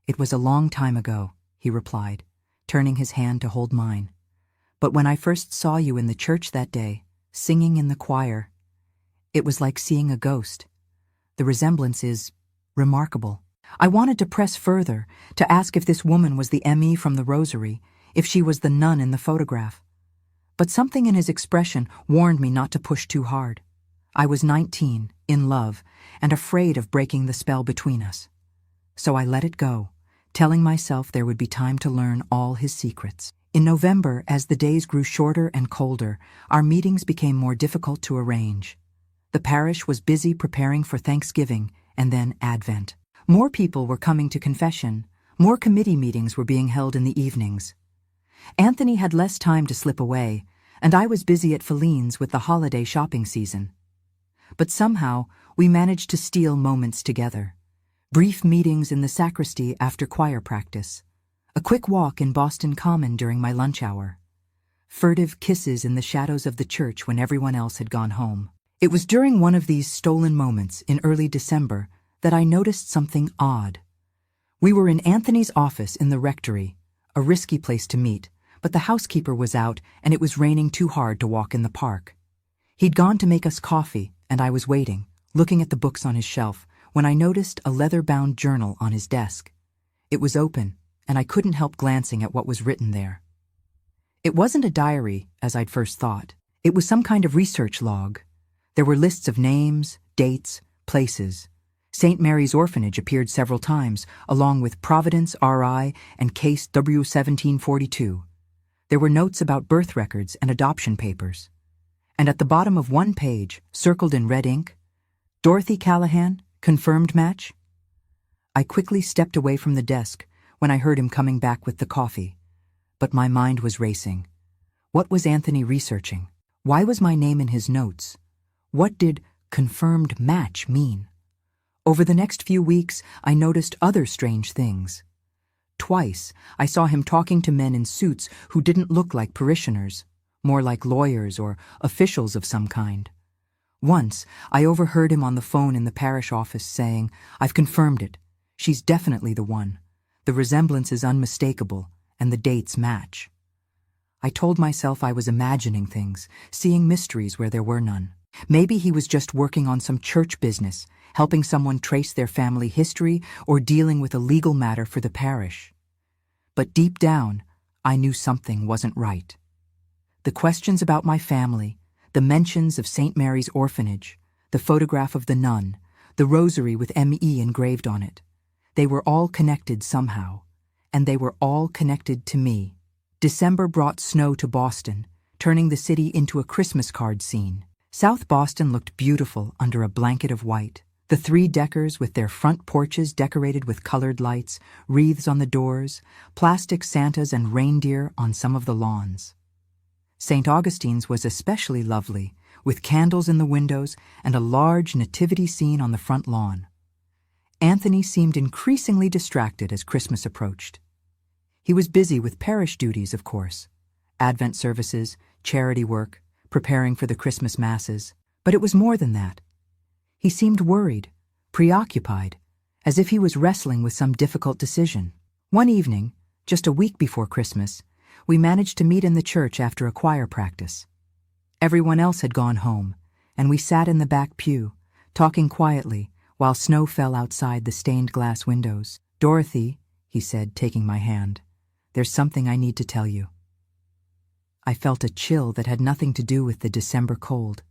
Speaker 1: "It was a long time ago," he replied, turning his hand to hold mine. "But when I first saw you in the church that day, singing in the choir, it was like seeing a ghost. The resemblance is remarkable." I wanted to press further, to ask if this woman was the M.E. from the Rosary, if she was the nun in the photograph. But something in his expression warned me not to push too hard. I was 19, in love, and afraid of breaking the spell between us. So I let it go, telling myself there would be time to learn all his secrets. In November, as the days grew shorter and colder, our meetings became more difficult to arrange. The parish was busy preparing for Thanksgiving and then Advent. More people were coming to confession. More committee meetings were being held in the evenings. Anthony had less time to slip away, and I was busy at Feline's with the holiday shopping season. But somehow, we managed to steal moments together. Brief meetings in the sacristy after choir practice. A quick walk in Boston Common during my lunch hour. Furtive kisses in the shadows of the church when everyone else had gone home. It was during one of these stolen moments in early December that I noticed something odd. We were in Anthony's office in the rectory, a risky place to meet, but the housekeeper was out and it was raining too hard to walk in the park. He'd gone to make us coffee, and I was waiting, looking at the books on his shelf, when I noticed a leather-bound journal on his desk. It was open, and I couldn't help glancing at what was written there. It wasn't a diary, as I'd first thought. It was some kind of research log. There were lists of names, dates, places. St. Mary's Orphanage appeared several times, along with Providence RI and Case W1742. There were notes about birth records and adoption papers. And at the bottom of one page, circled in red ink, Dorothy Callahan, confirmed match? I quickly stepped away from the desk when I heard him coming back with the coffee. But my mind was racing. What was Anthony researching? Why was my name in his notes? What did confirmed match mean? Over the next few weeks, I noticed other strange things. Twice, I saw him talking to men in suits who didn't look like parishioners, more like lawyers or officials of some kind. Once, I overheard him on the phone in the parish office saying, "I've confirmed it. She's definitely the one. The resemblance is unmistakable, and the dates match." I told myself I was imagining things, seeing mysteries where there were none. Maybe he was just working on some church business, helping someone trace their family history or dealing with a legal matter for the parish. But deep down, I knew something wasn't right. The questions about my family, the mentions of St. Mary's Orphanage, the photograph of the nun, the rosary with M.E. engraved on it, they were all connected somehow, and they were all connected to me. December brought snow to Boston, turning the city into a Christmas card scene. South Boston looked beautiful under a blanket of white. The three-deckers with their front porches decorated with colored lights, wreaths on the doors, plastic Santas and reindeer on some of the lawns. St. Augustine's was especially lovely, with candles in the windows and a large nativity scene on the front lawn. Anthony seemed increasingly distracted as Christmas approached. He was busy with parish duties, of course, Advent services, charity work, preparing for the Christmas masses, but it was more than that. He seemed worried, preoccupied, as if he was wrestling with some difficult decision. One evening, just a week before Christmas, we managed to meet in the church after a choir practice. Everyone else had gone home, and we sat in the back pew, talking quietly while snow fell outside the stained glass windows. "Dorothy," he said, taking my hand, "there's something I need to tell you." I felt a chill that had nothing to do with the December cold.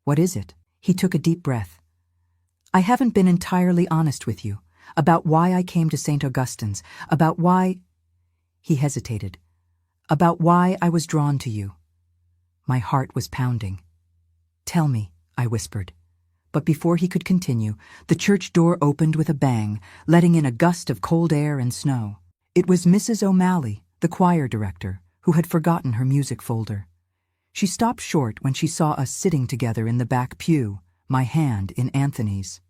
Speaker 1: "What is it?" He took a deep breath. "I haven't been entirely honest with you about why I came to St. Augustine's, about why—" He hesitated. "About why I was drawn to you." My heart was pounding. "Tell me," I whispered. But before he could continue, the church door opened with a bang, letting in a gust of cold air and snow. It was Mrs. O'Malley, the choir director, who had forgotten her music folder. She stopped short when she saw us sitting together in the back pew, my hand in Anthony's.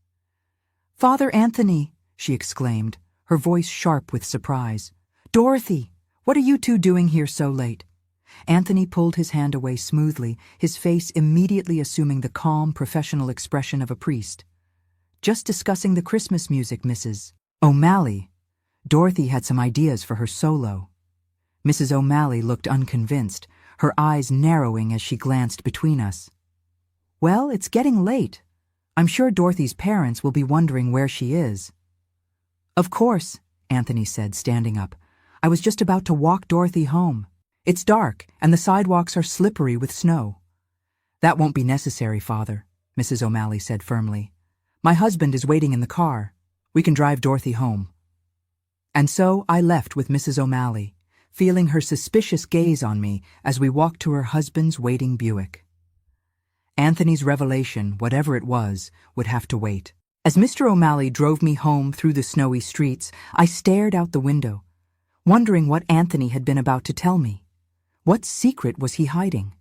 Speaker 1: "Father Anthony," she exclaimed, her voice sharp with surprise. "Dorothy, what are you two doing here so late?" Anthony pulled his hand away smoothly, his face immediately assuming the calm, professional expression of a priest. "Just discussing the Christmas music, Mrs. O'Malley." Dorothy had some ideas for her solo. Mrs. O'Malley looked unconvinced, her eyes narrowing as she glanced between us. "Well, it's getting late. I'm sure Dorothy's parents will be wondering where she is." "Of course," Anthony said, standing up. "I was just about to walk Dorothy home. It's dark, and the sidewalks are slippery with snow." "That won't be necessary, Father," Mrs. O'Malley said firmly. "My husband is waiting in the car. We can drive Dorothy home." And so I left with Mrs. O'Malley, feeling her suspicious gaze on me as we walked to her husband's waiting Buick. Anthony's revelation, whatever it was, would have to wait. As Mr. O'Malley drove me home through the snowy streets, I stared out the window, wondering what Anthony had been about to tell me. What secret was he hiding?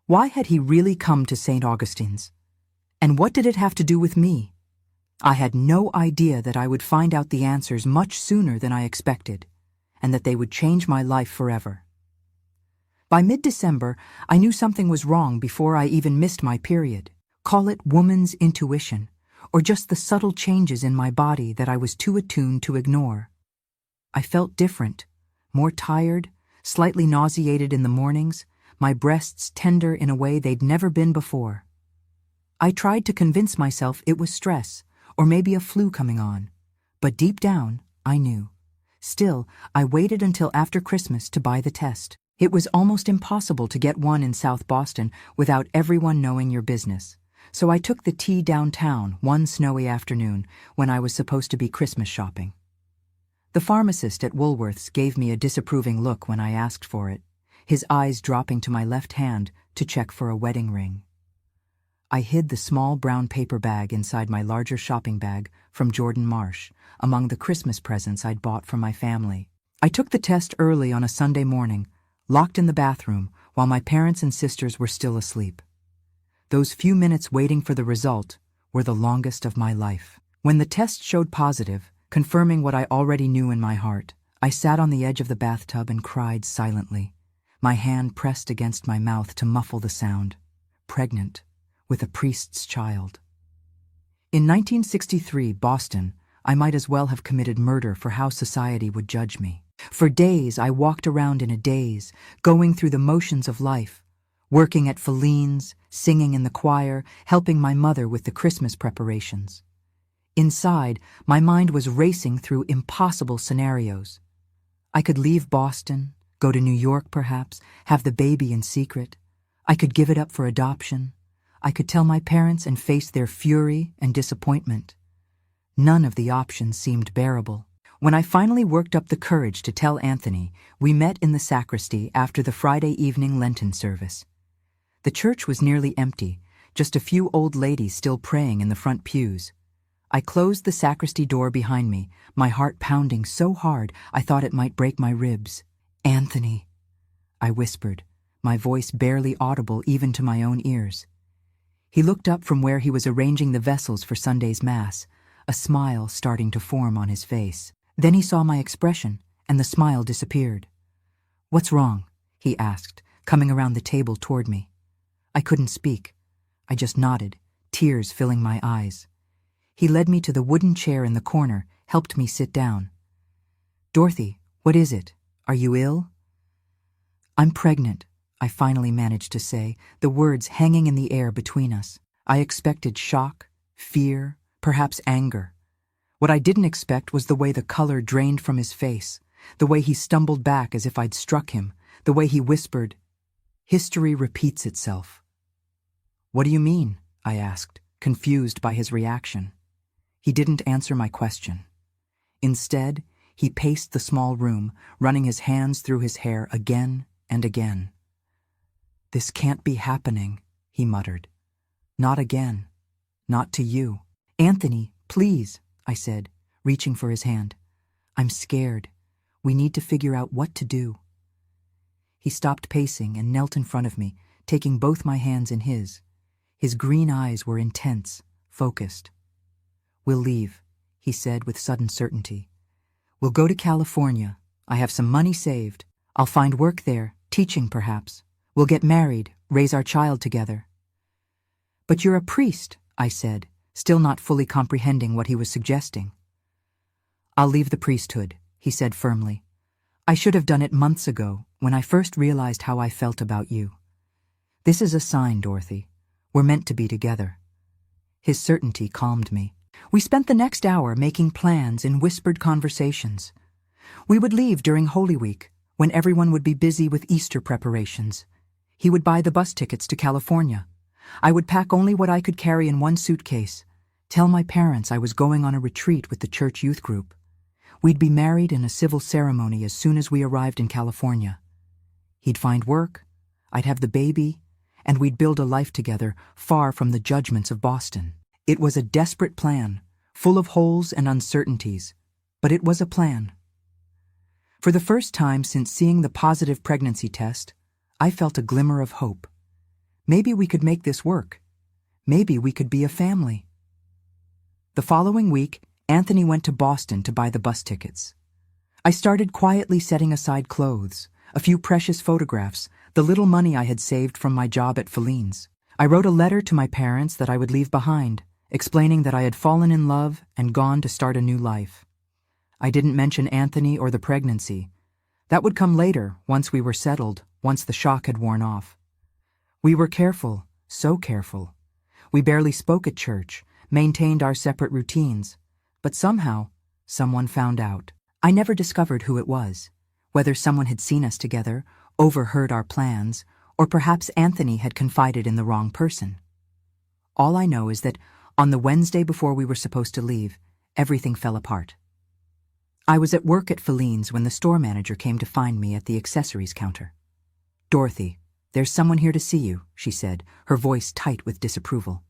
Speaker 1: Why had he really come to St. Augustine's? And what did it have to do with me? I had no idea that I would find out the answers much sooner than I expected, and that they would change my life forever. By mid-December, I knew something was wrong before I even missed my period. Call it woman's intuition, or just the subtle changes in my body that I was too attuned to ignore. I felt different, more tired, slightly nauseated in the mornings, my breasts tender in a way they'd never been before. I tried to convince myself it was stress, or maybe a flu coming on, but deep down, I knew. Still, I waited until after Christmas to buy the test. It was almost impossible to get one in South Boston without everyone knowing your business, So I took the T downtown one snowy afternoon when I was supposed to be Christmas shopping. The pharmacist at Woolworth's gave me a disapproving look when I asked for it, his eyes dropping to my left hand to check for a wedding ring. I hid the small brown paper bag inside my larger shopping bag from Jordan Marsh, among the Christmas presents I'd bought for my family. I took the test early on a Sunday morning, locked in the bathroom while my parents and sisters were still asleep. Those few minutes waiting for the result were the longest of my life. When the test showed positive, confirming what I already knew in my heart, I sat on the edge of the bathtub and cried silently, my hand pressed against my mouth to muffle the sound. Pregnant, with a priest's child. In 1963, Boston, I might as well have committed murder for how society would judge me. For days, I walked around in a daze, going through the motions of life, working at Feline's, singing in the choir, helping my mother with the Christmas preparations. Inside, my mind was racing through impossible scenarios. I could leave Boston, go to New York perhaps, have the baby in secret. I could give it up for adoption. I could tell my parents and face their fury and disappointment. None of the options seemed bearable. When I finally worked up the courage to tell Anthony, we met in the sacristy after the Friday evening Lenten service. The church was nearly empty, just a few old ladies still praying in the front pews. I closed the sacristy door behind me, my heart pounding so hard I thought it might break my ribs. "Anthony," I whispered, my voice barely audible even to my own ears. He looked up from where he was arranging the vessels for Sunday's Mass, a smile starting to form on his face. Then he saw my expression, and the smile disappeared. "What's wrong?" he asked, coming around the table toward me. I couldn't speak. I just nodded, tears filling my eyes. He led me to the wooden chair in the corner, helped me sit down. "Dorothy, what is it? Are you ill?" "I'm pregnant," I finally managed to say, the words hanging in the air between us. I expected shock, fear, perhaps anger. What I didn't expect was the way the color drained from his face, the way he stumbled back as if I'd struck him, the way he whispered, "History repeats itself." "What do you mean?" I asked, confused by his reaction. He didn't answer my question. Instead, he paced the small room, running his hands through his hair again and again. "This can't be happening," he muttered. "Not again. Not to you." "Anthony, please," I said, reaching for his hand. "I'm scared. We need to figure out what to do." He stopped pacing and knelt in front of me, taking both my hands in his. His green eyes were intense, focused. "We'll leave," he said with sudden certainty. "We'll go to California. I have some money saved. I'll find work there, teaching perhaps. We'll get married, raise our child together." "But you're a priest," I said, still not fully comprehending what he was suggesting. "I'll leave the priesthood," he said firmly. "I should have done it months ago, when I first realized how I felt about you. This is a sign, Dorothy. We're meant to be together." His certainty calmed me. We spent the next hour making plans in whispered conversations. We would leave during Holy Week, when everyone would be busy with Easter preparations. He would buy the bus tickets to California. I would pack only what I could carry in one suitcase, tell my parents I was going on a retreat with the church youth group. We'd be married in a civil ceremony as soon as we arrived in California. He'd find work, I'd have the baby, and we'd build a life together far from the judgments of Boston. It was a desperate plan, full of holes and uncertainties, but it was a plan. For the first time since seeing the positive pregnancy test, I felt a glimmer of hope. Maybe we could make this work. Maybe we could be a family. The following week, Anthony went to Boston to buy the bus tickets. I started quietly setting aside clothes, a few precious photographs, the little money I had saved from my job at Feline's. I wrote a letter to my parents that I would leave behind, explaining that I had fallen in love and gone to start a new life. I didn't mention Anthony or the pregnancy. That would come later, once we were settled, once the shock had worn off. We were careful, so careful. We barely spoke at church, maintained our separate routines. But somehow, someone found out. I never discovered who it was, whether someone had seen us together, overheard our plans, or perhaps Anthony had confided in the wrong person. All I know is that on the Wednesday before we were supposed to leave, everything fell apart. I was at work at Feline's when the store manager came to find me at the accessories counter. "Dorothy, there's someone here to see you," she said, her voice tight with disapproval.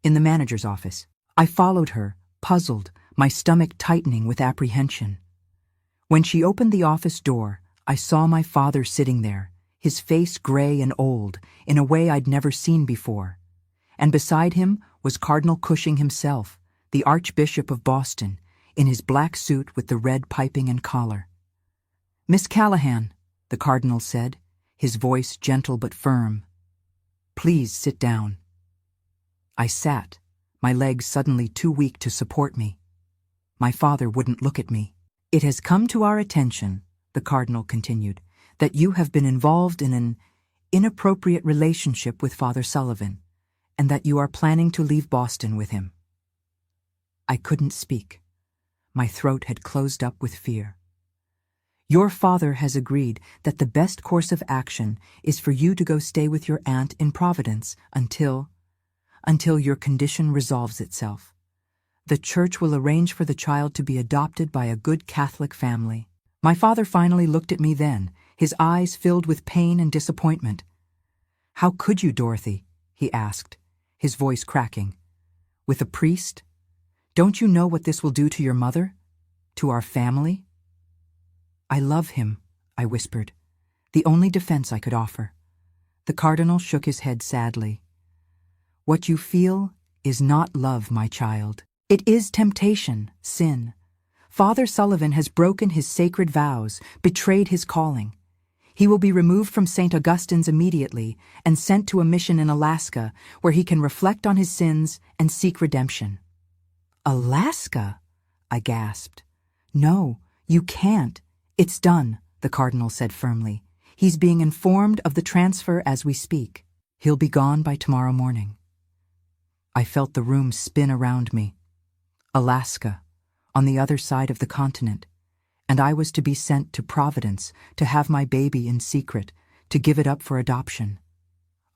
Speaker 1: "In the manager's office." I followed her, puzzled, my stomach tightening with apprehension. When she opened the office door, I saw my father sitting there, his face gray and old, in a way I'd never seen before. And beside him was Cardinal Cushing himself, the Archbishop of Boston, in his black suit with the red piping and collar. "Miss Callahan," the Cardinal said, his voice gentle but firm. "Please sit down." I sat, my legs suddenly too weak to support me. My father wouldn't look at me. "It has come to our attention," the Cardinal continued, "that you have been involved in an inappropriate relationship with Father Sullivan, and that you are planning to leave Boston with him." I couldn't speak. My throat had closed up with fear. "Your father has agreed that the best course of action is for you to go stay with your aunt in Providence until your condition resolves itself. The church will arrange for the child to be adopted by a good Catholic family." My father finally looked at me then, his eyes filled with pain and disappointment. "How could you, Dorothy?" he asked, his voice cracking. "With a priest? Don't you know what this will do to your mother? To our family?" "I love him," I whispered, the only defense I could offer. The Cardinal shook his head sadly. "What you feel is not love, my child. It is temptation, sin. Father Sullivan has broken his sacred vows, betrayed his calling. He will be removed from St. Augustine's immediately and sent to a mission in Alaska where he can reflect on his sins and seek redemption." "Alaska?" I gasped. "No, you can't. It's done," the Cardinal said firmly. "He's being informed of the transfer as we speak. He'll be gone by tomorrow morning." I felt the room spin around me. Alaska, on the other side of the continent, and I was to be sent to Providence to have my baby in secret, to give it up for adoption.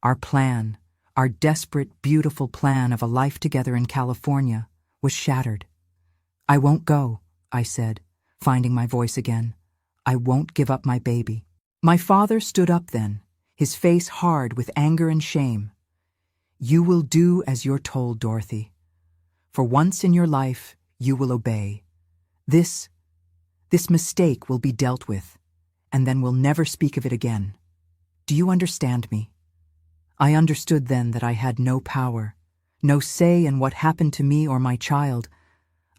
Speaker 1: Our plan, our desperate, beautiful plan of a life together in California, was shattered. "I won't go," I said, finding my voice again. "I won't give up my baby." My father stood up then, his face hard with anger and shame. "You will do as you're told, Dorothy. For once in your life, you will obey. This mistake will be dealt with, and then we'll never speak of it again. Do you understand me?" I understood then that I had no power, no say in what happened to me or my child.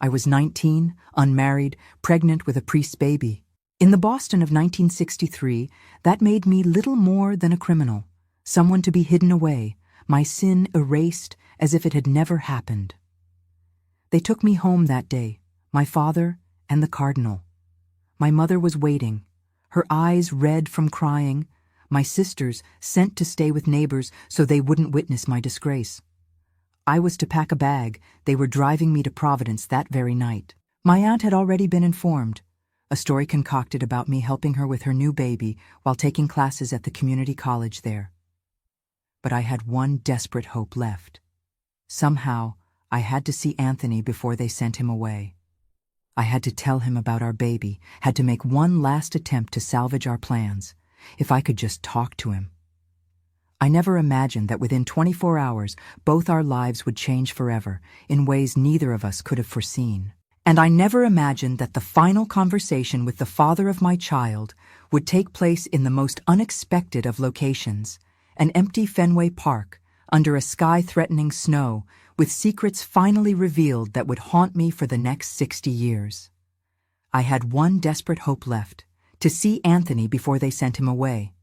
Speaker 1: I was 19, unmarried, pregnant with a priest's baby. In the Boston of 1963, that made me little more than a criminal, someone to be hidden away, my sin erased as if it had never happened. They took me home that day, my father and the Cardinal. My mother was waiting, her eyes red from crying, my sisters sent to stay with neighbors so they wouldn't witness my disgrace. I was to pack a bag. They were driving me to Providence that very night. My aunt had already been informed, a story concocted about me helping her with her new baby while taking classes at the community college there. But I had one desperate hope left. Somehow, I had to see Anthony before they sent him away. I had to tell him about our baby, had to make one last attempt to salvage our plans. If I could just talk to him. I never imagined that within 24 hours, both our lives would change forever, in ways neither of us could have foreseen. And I never imagined that the final conversation with the father of my child would take place in the most unexpected of locations, an empty Fenway Park, under a sky-threatening snow, with secrets finally revealed that would haunt me for the next 60 years. I had one desperate hope left, to see Anthony before they sent him away.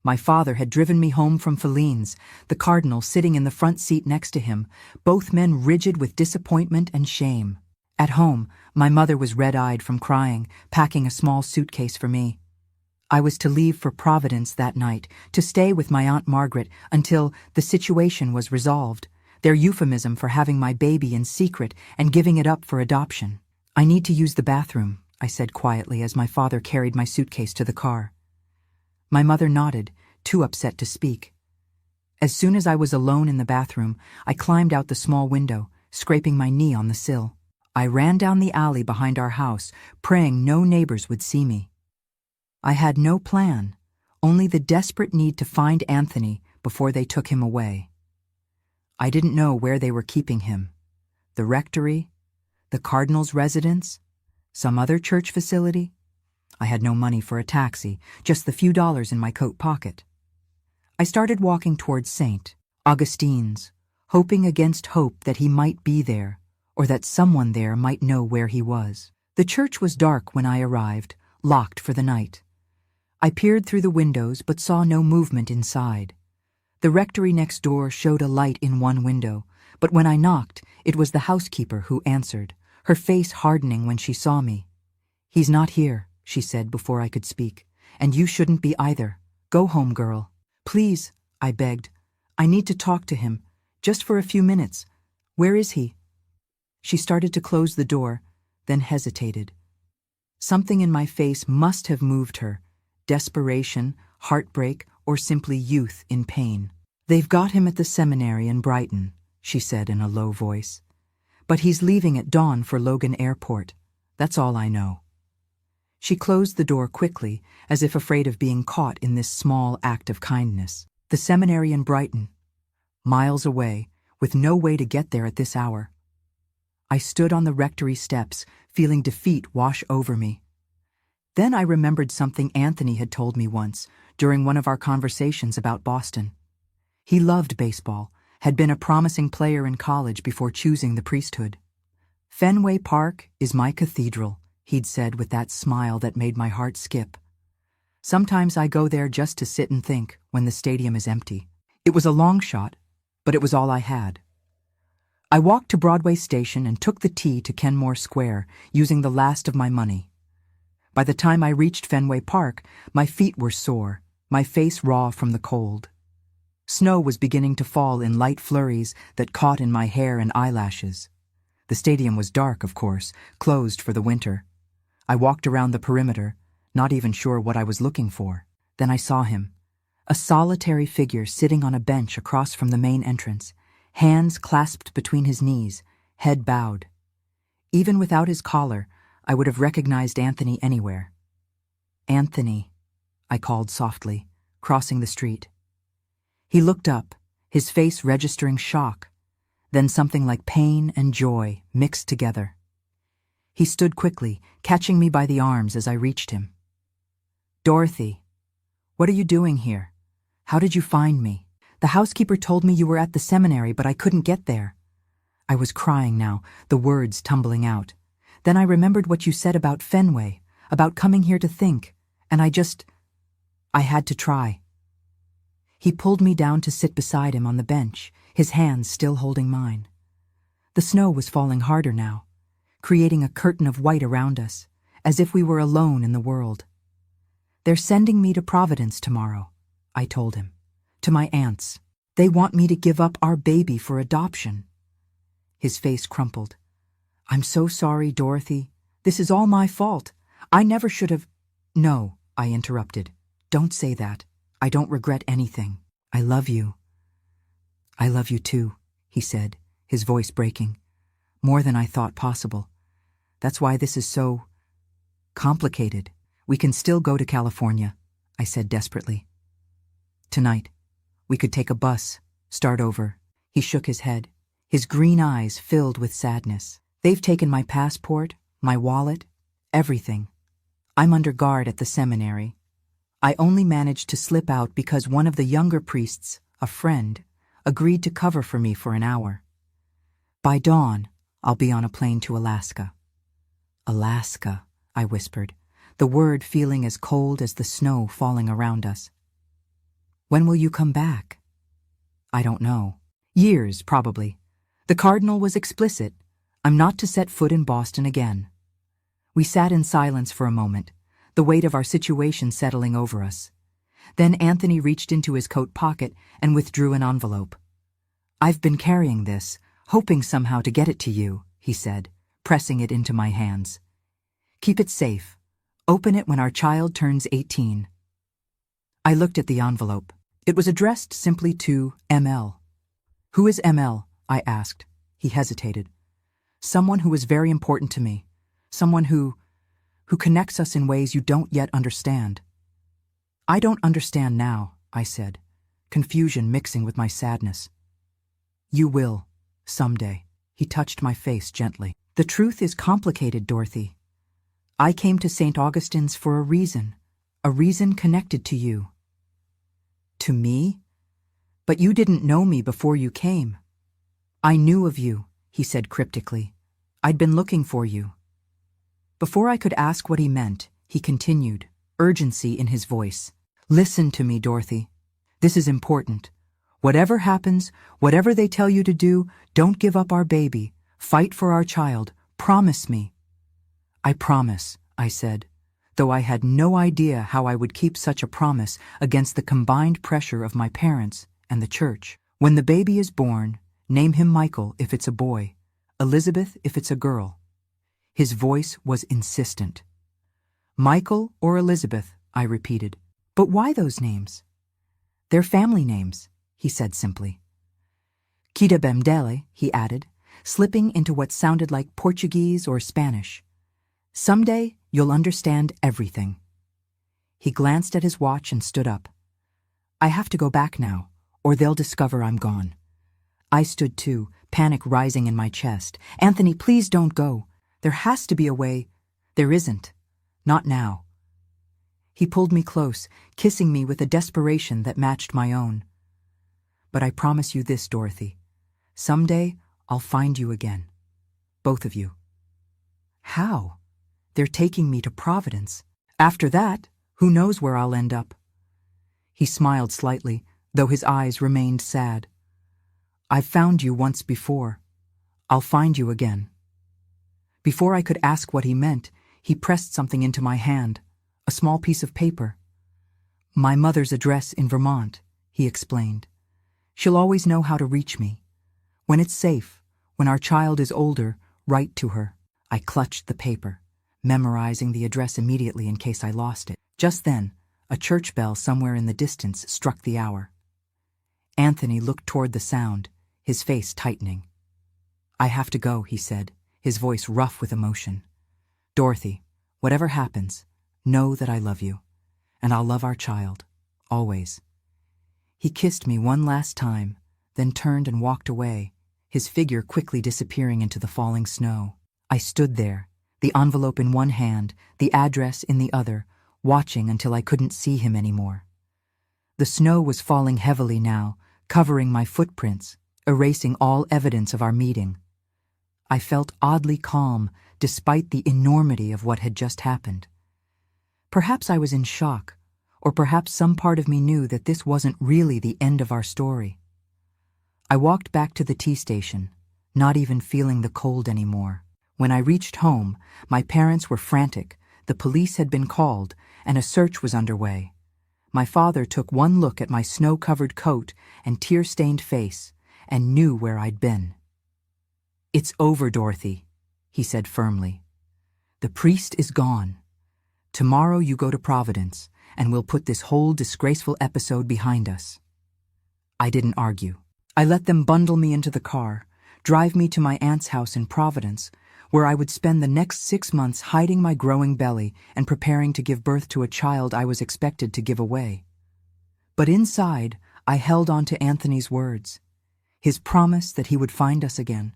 Speaker 1: My father had driven me home from Feline's, the Cardinal sitting in the front seat next to him, both men rigid with disappointment and shame. At home, my mother was red-eyed from crying, packing a small suitcase for me. I was to leave for Providence that night, to stay with my Aunt Margaret until the situation was resolved, their euphemism for having my baby in secret and giving it up for adoption. "I need to use the bathroom," I said quietly as my father carried my suitcase to the car. My mother nodded, too upset to speak. As soon as I was alone in the bathroom, I climbed out the small window, scraping my knee on the sill. I ran down the alley behind our house, praying no neighbors would see me. I had no plan, only the desperate need to find Anthony before they took him away. I didn't know where they were keeping him. The rectory, the cardinal's residence, some other church facility. I had no money for a taxi, just the few dollars in my coat pocket. I started walking towards St. Augustine's, hoping against hope that he might be there, or that someone there might know where he was. The church was dark when I arrived, locked for the night. I peered through the windows but saw no movement inside. The rectory next door showed a light in one window, but when I knocked, it was the housekeeper who answered, her face hardening when she saw me. "He's not here," she said before I could speak, "and you shouldn't be either. Go home, girl." "Please," I begged. "I need to talk to him, just for a few minutes. Where is he?" She started to close the door, then hesitated. Something in my face must have moved her, desperation, heartbreak, or simply youth in pain. "They've got him at the seminary in Brighton," she said in a low voice. "But he's leaving at dawn for Logan Airport. That's all I know." She closed the door quickly, as if afraid of being caught in this small act of kindness. The seminary in Brighton, miles away, with no way to get there at this hour. I stood on the rectory steps, feeling defeat wash over me. Then I remembered something Anthony had told me once, during one of our conversations about Boston. He loved baseball, had been a promising player in college before choosing the priesthood. "Fenway Park is my cathedral," he'd said with that smile that made my heart skip. "Sometimes I go there just to sit and think when the stadium is empty." It was a long shot, but it was all I had. I walked to Broadway Station and took the T to Kenmore Square, using the last of my money. By the time I reached Fenway Park, my feet were sore, my face raw from the cold. Snow was beginning to fall in light flurries that caught in my hair and eyelashes. The stadium was dark, of course, closed for the winter. I walked around the perimeter, not even sure what I was looking for. Then I saw him, a solitary figure sitting on a bench across from the main entrance, hands clasped between his knees, head bowed. Even without his collar, I would have recognized Anthony anywhere. "Anthony," I called softly, crossing the street. He looked up, his face registering shock, then something like pain and joy mixed together. He stood quickly, catching me by the arms as I reached him. "Dorothy, what are you doing here? How did you find me? The housekeeper told me you were at the seminary, but I couldn't get there." I was crying now, the words tumbling out. Then I remembered what you said about Fenway, about coming here to think, and I had to try. He pulled me down to sit beside him on the bench, his hands still holding mine. The snow was falling harder now, creating a curtain of white around us, as if we were alone in the world. "They're sending me to Providence tomorrow," I told him, "to my aunts. They want me to give up our baby for adoption." His face crumpled. "I'm so sorry, Dorothy. This is all my fault. I never should have—" "No," I interrupted. "Don't say that. I don't regret anything. I love you." "I love you too," he said, his voice breaking. "More than I thought possible. That's why this is so complicated. We can still go to California," I said desperately. "Tonight. We could take a bus, start over." He shook his head, his green eyes filled with sadness. "They've taken my passport, my wallet, everything. I'm under guard at the seminary. I only managed to slip out because one of the younger priests, a friend, agreed to cover for me for an hour. By dawn, I'll be on a plane to Alaska." "Alaska," I whispered, the word feeling as cold as the snow falling around us. "When will you come back?" "I don't know. Years, probably. The cardinal was explicit. I'm not to set foot in Boston again." We sat in silence for a moment, the weight of our situation settling over us. Then Anthony reached into his coat pocket and withdrew an envelope. "I've been carrying this, hoping somehow to get it to you," he said, pressing it into my hands. "Keep it safe. Open it when our child turns 18. I looked at the envelope. It was addressed simply to ML. "Who is ML?" I asked. He hesitated. "Someone who is very important to me. Someone who connects us in ways you don't yet understand." "I don't understand now," I said, confusion mixing with my sadness. "You will, someday." He touched my face gently. "The truth is complicated, Dorothy. I came to St. Augustine's for a reason connected to you." "To me? But you didn't know me before you came." "I knew of you," he said cryptically. "I'd been looking for you." Before I could ask what he meant, he continued, urgency in his voice. "Listen to me, Dorothy. This is important. Whatever happens, whatever they tell you to do, don't give up our baby. Fight for our child. Promise me." "I promise," I said, though I had no idea how I would keep such a promise against the combined pressure of my parents and the church. "When the baby is born, name him Michael if it's a boy, Elizabeth if it's a girl." His voice was insistent. "Michael or Elizabeth," I repeated. "But why those names?" "They're family names," he said simply. "Kita bemdele," he added, slipping into what sounded like Portuguese or Spanish. "Someday you'll understand everything." He glanced at his watch and stood up. "I have to go back now, or they'll discover I'm gone." I stood too, panic rising in my chest. "Anthony, please don't go. There has to be a way." "There isn't. Not now." He pulled me close, kissing me with a desperation that matched my own. "But I promise you this, Dorothy. Someday I'll find you again. Both of you." "How?" "They're taking me to Providence. After that, who knows where I'll end up." He smiled slightly, though his eyes remained sad. "I've found you once before. I'll find you again." Before I could ask what he meant, he pressed something into my hand, a small piece of paper. "My mother's address in Vermont," he explained. "She'll always know how to reach me. When it's safe, when our child is older, write to her." I clutched the paper, memorizing the address immediately in case I lost it. Just then, a church bell somewhere in the distance struck the hour. Anthony looked toward the sound, his face tightening. "I have to go," he said, his voice rough with emotion. "Dorothy, whatever happens, know that I love you, and I'll love our child, always." He kissed me one last time, then turned and walked away, his figure quickly disappearing into the falling snow. I stood there, the envelope in one hand, the address in the other, watching until I couldn't see him anymore. The snow was falling heavily now, covering my footprints, erasing all evidence of our meeting. I felt oddly calm, despite the enormity of what had just happened. Perhaps I was in shock, or perhaps some part of me knew that this wasn't really the end of our story. I walked back to the tea station, not even feeling the cold anymore. When I reached home, my parents were frantic, the police had been called, and a search was underway. My father took one look at my snow-covered coat and tear-stained face, and knew where I'd been. "It's over, Dorothy," he said firmly. "The priest is gone. Tomorrow you go to Providence, and we'll put this whole disgraceful episode behind us." I didn't argue. I let them bundle me into the car, drive me to my aunt's house in Providence, where I would spend the next 6 months hiding my growing belly and preparing to give birth to a child I was expected to give away. But inside, I held on to Anthony's words, his promise that he would find us again,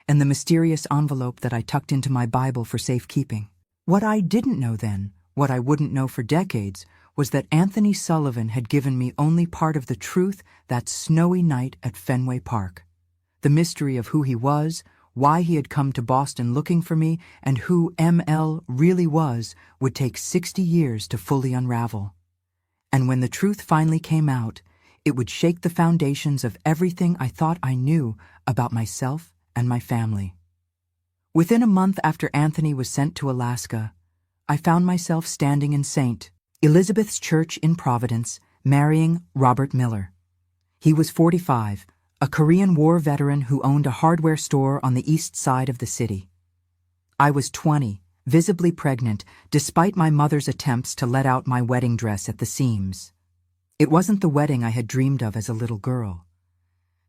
Speaker 1: and the mysterious envelope that I tucked into my Bible for safekeeping. What I didn't know then, what I wouldn't know for decades, was that Anthony Sullivan had given me only part of the truth that snowy night at Fenway Park. The mystery of who he was, why he had come to Boston looking for me, and who ML really was would take 60 years to fully unravel. And when the truth finally came out, it would shake the foundations of everything I thought I knew about myself and my family. Within a month after Anthony was sent to Alaska, I found myself standing in St. Elizabeth's Church in Providence, marrying Robert Miller. He was 45, a Korean War veteran who owned a hardware store on the east side of the city. I was 20, visibly pregnant, despite my mother's attempts to let out my wedding dress at the seams. It wasn't the wedding I had dreamed of as a little girl.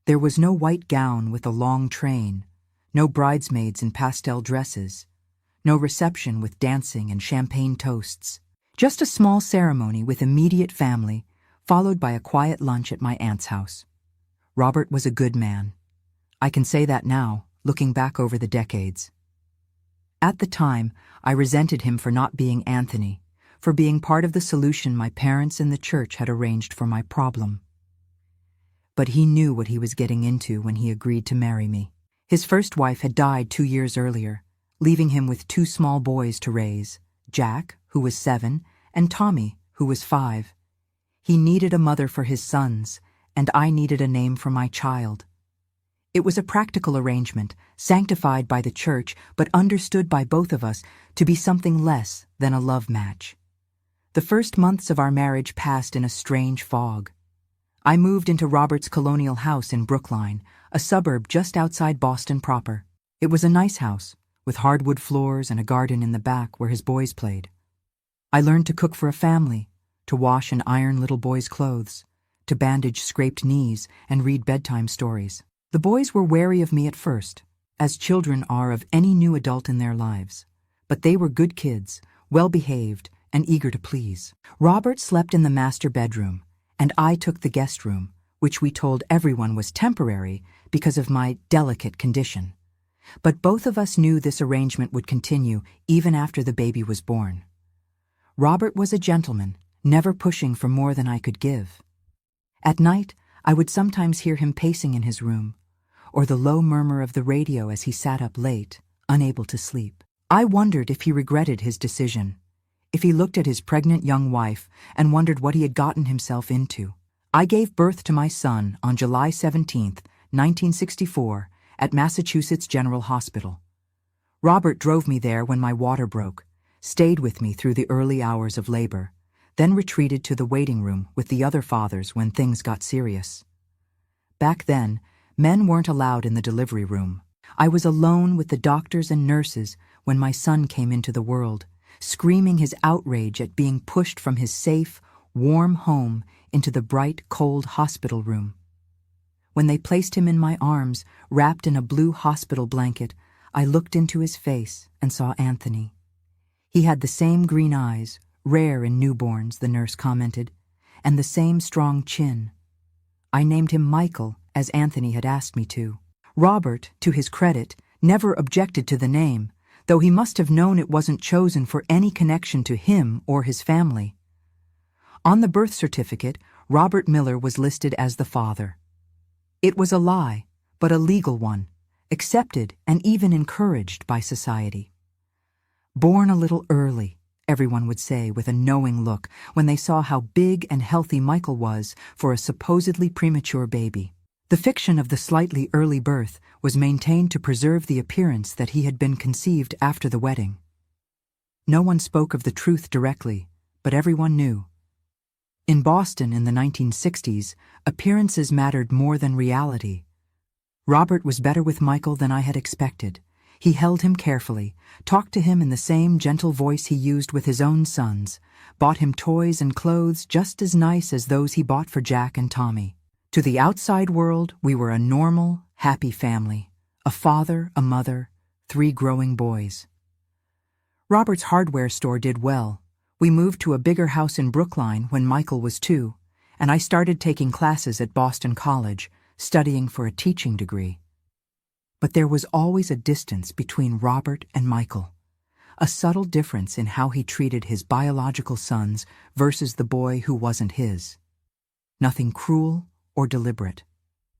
Speaker 1: There was no white gown with a long train, no bridesmaids in pastel dresses, no reception with dancing and champagne toasts. Just a small ceremony with immediate family, followed by a quiet lunch at my aunt's house. Robert was a good man. I can say that now, looking back over the decades. At the time, I resented him for not being Anthony, for being part of the solution my parents and the church had arranged for my problem. But he knew what he was getting into when he agreed to marry me. His first wife had died 2 years earlier, leaving him with 2 small boys to raise, Jack, who was 7, and Tommy, who was 5. He needed a mother for his sons, and I needed a name for my child. It was a practical arrangement, sanctified by the church, but understood by both of us to be something less than a love match. The first months of our marriage passed in a strange fog. I moved into Robert's colonial house in Brookline, a suburb just outside Boston proper. It was a nice house, with hardwood floors and a garden in the back where his boys played. I learned to cook for a family, to wash and iron little boys' clothes, to bandage scraped knees and read bedtime stories. The boys were wary of me at first, as children are of any new adult in their lives, but they were good kids, well-behaved, and eager to please. Robert slept in the master bedroom, and I took the guest room, which we told everyone was temporary because of my delicate condition. But both of us knew this arrangement would continue even after the baby was born. Robert was a gentleman, never pushing for more than I could give. At night, I would sometimes hear him pacing in his room, or the low murmur of the radio as he sat up late, unable to sleep. I wondered if he regretted his decision, if he looked at his pregnant young wife and wondered what he had gotten himself into. I gave birth to my son on July 17, 1964, at Massachusetts General Hospital. Robert drove me there when my water broke, stayed with me through the early hours of labor, then retreated to the waiting room with the other fathers when things got serious. Back then, men weren't allowed in the delivery room. I was alone with the doctors and nurses when my son came into the world, screaming his outrage at being pushed from his safe, warm home into the bright, cold hospital room. When they placed him in my arms, wrapped in a blue hospital blanket, I looked into his face and saw Anthony. He had the same green eyes, rare in newborns, the nurse commented, and the same strong chin. I named him Michael, as Anthony had asked me to. Robert, to his credit, never objected to the name, though he must have known it wasn't chosen for any connection to him or his family. On the birth certificate, Robert Miller was listed as the father. It was a lie, but a legal one, accepted and even encouraged by society. Born a little early, everyone would say with a knowing look when they saw how big and healthy Michael was for a supposedly premature baby. The fiction of the slightly early birth was maintained to preserve the appearance that he had been conceived after the wedding. No one spoke of the truth directly, but everyone knew. In Boston in the 1960s, appearances mattered more than reality. Robert was better with Michael than I had expected. He held him carefully, talked to him in the same gentle voice he used with his own sons, bought him toys and clothes just as nice as those he bought for Jack and Tommy. To the outside world, we were a normal, happy family, a father, a mother, 3 growing boys. Robert's hardware store did well. We moved to a bigger house in Brookline when Michael was 2, and I started taking classes at Boston College, studying for a teaching degree. But there was always a distance between Robert and Michael, a subtle difference in how he treated his biological sons versus the boy who wasn't his. Nothing cruel or deliberate.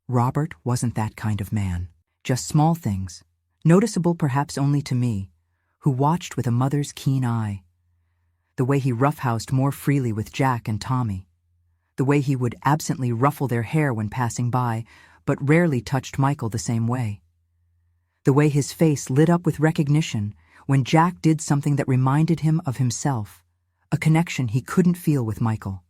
Speaker 1: Robert wasn't that kind of man. Just small things, noticeable perhaps only to me, who watched with a mother's keen eye. The way he roughhoused more freely with Jack and Tommy. The way he would absently ruffle their hair when passing by, but rarely touched Michael the same way. The way his face lit up with recognition when Jack did something that reminded him of himself, a connection he couldn't feel with Michael.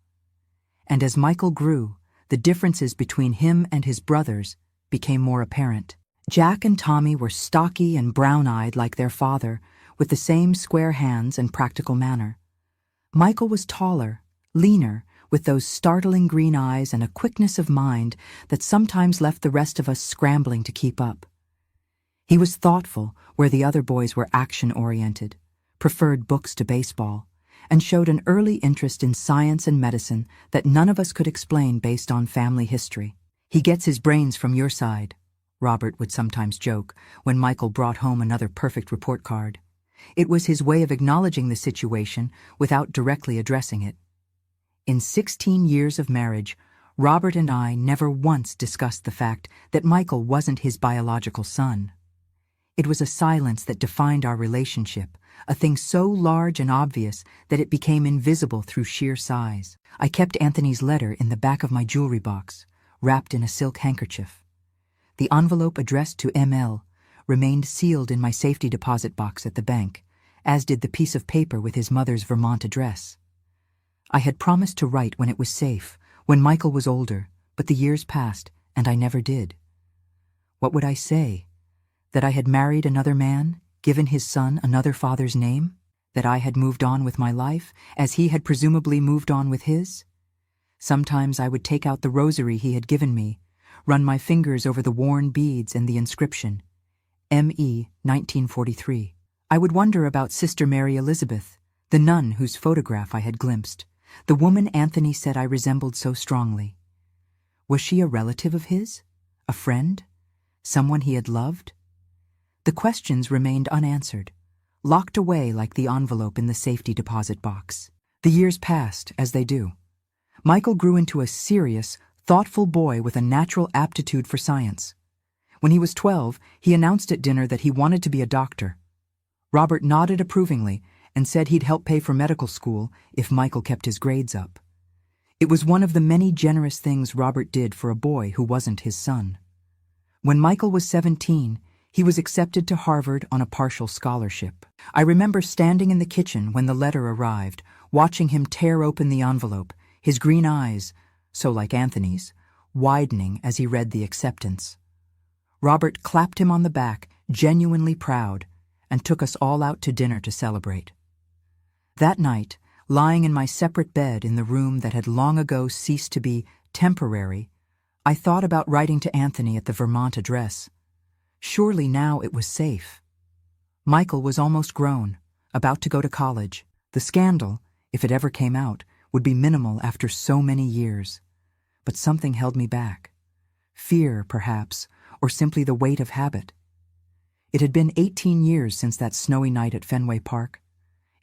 Speaker 1: And as Michael grew, the differences between him and his brothers became more apparent. Jack and Tommy were stocky and brown-eyed like their father, with the same square hands and practical manner. Michael was taller, leaner, with those startling green eyes and a quickness of mind that sometimes left the rest of us scrambling to keep up. He was thoughtful where the other boys were action-oriented, preferred books to baseball, and showed an early interest in science and medicine that none of us could explain based on family history. "He gets his brains from your side," Robert would sometimes joke when Michael brought home another perfect report card. It was his way of acknowledging the situation without directly addressing it. In 16 years of marriage, Robert and I never once discussed the fact that Michael wasn't his biological son. It was a silence that defined our relationship, a thing so large and obvious that it became invisible through sheer size. I kept Anthony's letter in the back of my jewelry box, wrapped in a silk handkerchief. The envelope addressed to ML remained sealed in my safety deposit box at the bank, as did the piece of paper with his mother's Vermont address. I had promised to write when it was safe, when Michael was older, but the years passed, and I never did. What would I say? That I had married another man, given his son another father's name? That I had moved on with my life, as he had presumably moved on with his? Sometimes I would take out the rosary he had given me, run my fingers over the worn beads and the inscription, M.E. 1943. I would wonder about Sister Mary Elizabeth, the nun whose photograph I had glimpsed, the woman Anthony said I resembled so strongly. Was she a relative of his? A friend? Someone he had loved? The questions remained unanswered, locked away like the envelope in the safety deposit box. The years passed, as they do. Michael grew into a serious, thoughtful boy with a natural aptitude for science. When he was 12, he announced at dinner that he wanted to be a doctor. Robert nodded approvingly and said he'd help pay for medical school if Michael kept his grades up. It was one of the many generous things Robert did for a boy who wasn't his son. When Michael was 17, he was accepted to Harvard on a partial scholarship. I remember standing in the kitchen when the letter arrived, watching him tear open the envelope, his green eyes, so like Anthony's, widening as he read the acceptance. Robert clapped him on the back, genuinely proud, and took us all out to dinner to celebrate. That night, lying in my separate bed in the room that had long ago ceased to be temporary, I thought about writing to Anthony at the Vermont address. Surely now it was safe. Michael was almost grown, about to go to college. The scandal, if it ever came out, would be minimal after so many years. But something held me back. Fear, perhaps, or simply the weight of habit. It had been 18 years since that snowy night at Fenway Park.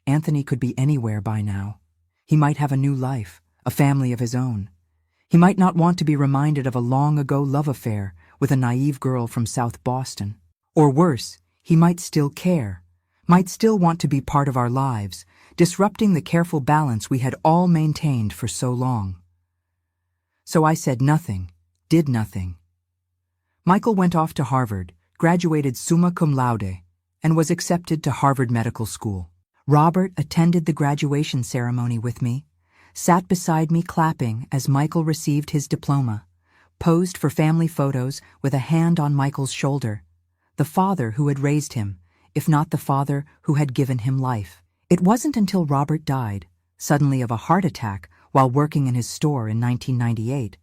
Speaker 1: Anthony could be anywhere by now. He might have a new life, a family of his own. He might not want to be reminded of a long-ago love affair with a naive girl from South Boston. Or worse, he might still care, might still want to be part of our lives, disrupting the careful balance we had all maintained for so long. So I said nothing, did nothing. Michael went off to Harvard, graduated summa cum laude, and was accepted to Harvard Medical School. Robert attended the graduation ceremony with me, sat beside me clapping as Michael received his diploma, posed for family photos with a hand on Michael's shoulder, the father who had raised him, if not the father who had given him life. It wasn't until Robert died, suddenly of a heart attack while working in his store in 1998,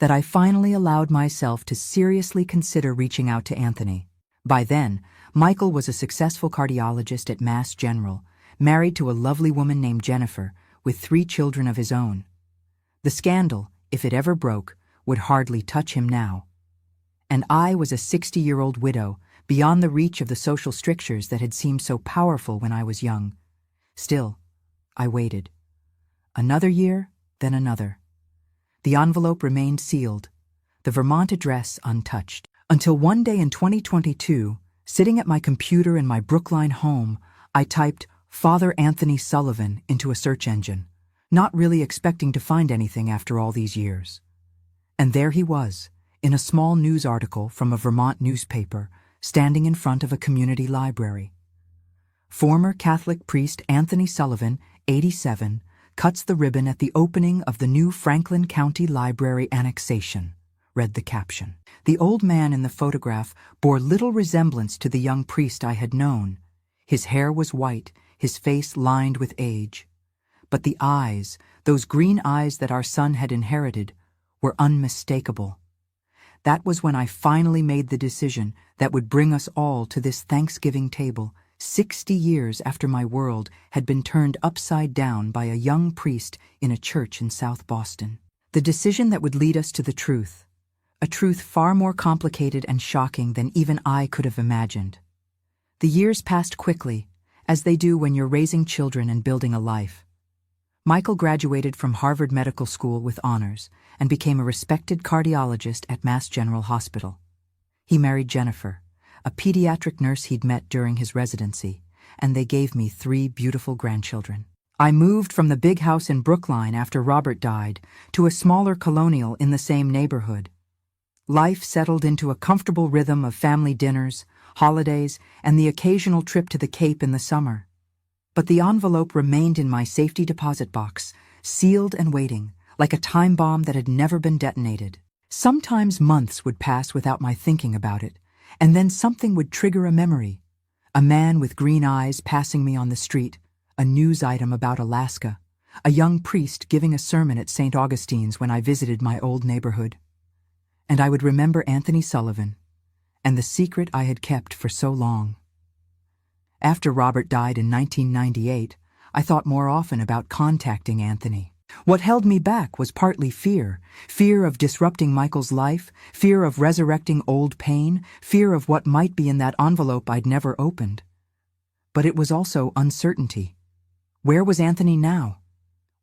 Speaker 1: that I finally allowed myself to seriously consider reaching out to Anthony. By then, Michael was a successful cardiologist at Mass General, married to a lovely woman named Jennifer, with 3 children of his own. The scandal, if it ever broke, would hardly touch him now. And I was a 60-year-old widow, beyond the reach of the social strictures that had seemed so powerful when I was young. Still, I waited. Another year, then another. The envelope remained sealed, the Vermont address untouched. Until one day in 2022, sitting at my computer in my Brookline home, I typed Father Anthony Sullivan into a search engine, not really expecting to find anything after all these years. And there he was, in a small news article from a Vermont newspaper, standing in front of a community library. Former Catholic priest Anthony Sullivan, 87, cuts the ribbon at the opening of the new Franklin County Library annexation, read the caption. The old man in the photograph bore little resemblance to the young priest I had known. His hair was white, his face lined with age. But the eyes, those green eyes that our son had inherited, were unmistakable. That was when I finally made the decision that would bring us all to this Thanksgiving table, 60 years after my world had been turned upside down by a young priest in a church in South Boston. The decision that would lead us to the truth, a truth far more complicated and shocking than even I could have imagined. The years passed quickly, as they do when you're raising children and building a life. Michael graduated from Harvard Medical School with honors and became a respected cardiologist at Mass General Hospital. He married Jennifer, a pediatric nurse he'd met during his residency, and they gave me 3 beautiful grandchildren. I moved from the big house in Brookline after Robert died to a smaller colonial in the same neighborhood. Life settled into a comfortable rhythm of family dinners, holidays, and the occasional trip to the Cape in the summer. But the envelope remained in my safety deposit box, sealed and waiting, like a time bomb that had never been detonated. Sometimes months would pass without my thinking about it, and then something would trigger a memory. A man with green eyes passing me on the street, a news item about Alaska, a young priest giving a sermon at St. Augustine's when I visited my old neighborhood. And I would remember Anthony Sullivan, and the secret I had kept for so long. After Robert died in 1998, I thought more often about contacting Anthony. What held me back was partly fear of disrupting Michael's life, fear of resurrecting old pain, fear of what might be in that envelope I'd never opened. But it was also uncertainty. Where was Anthony now?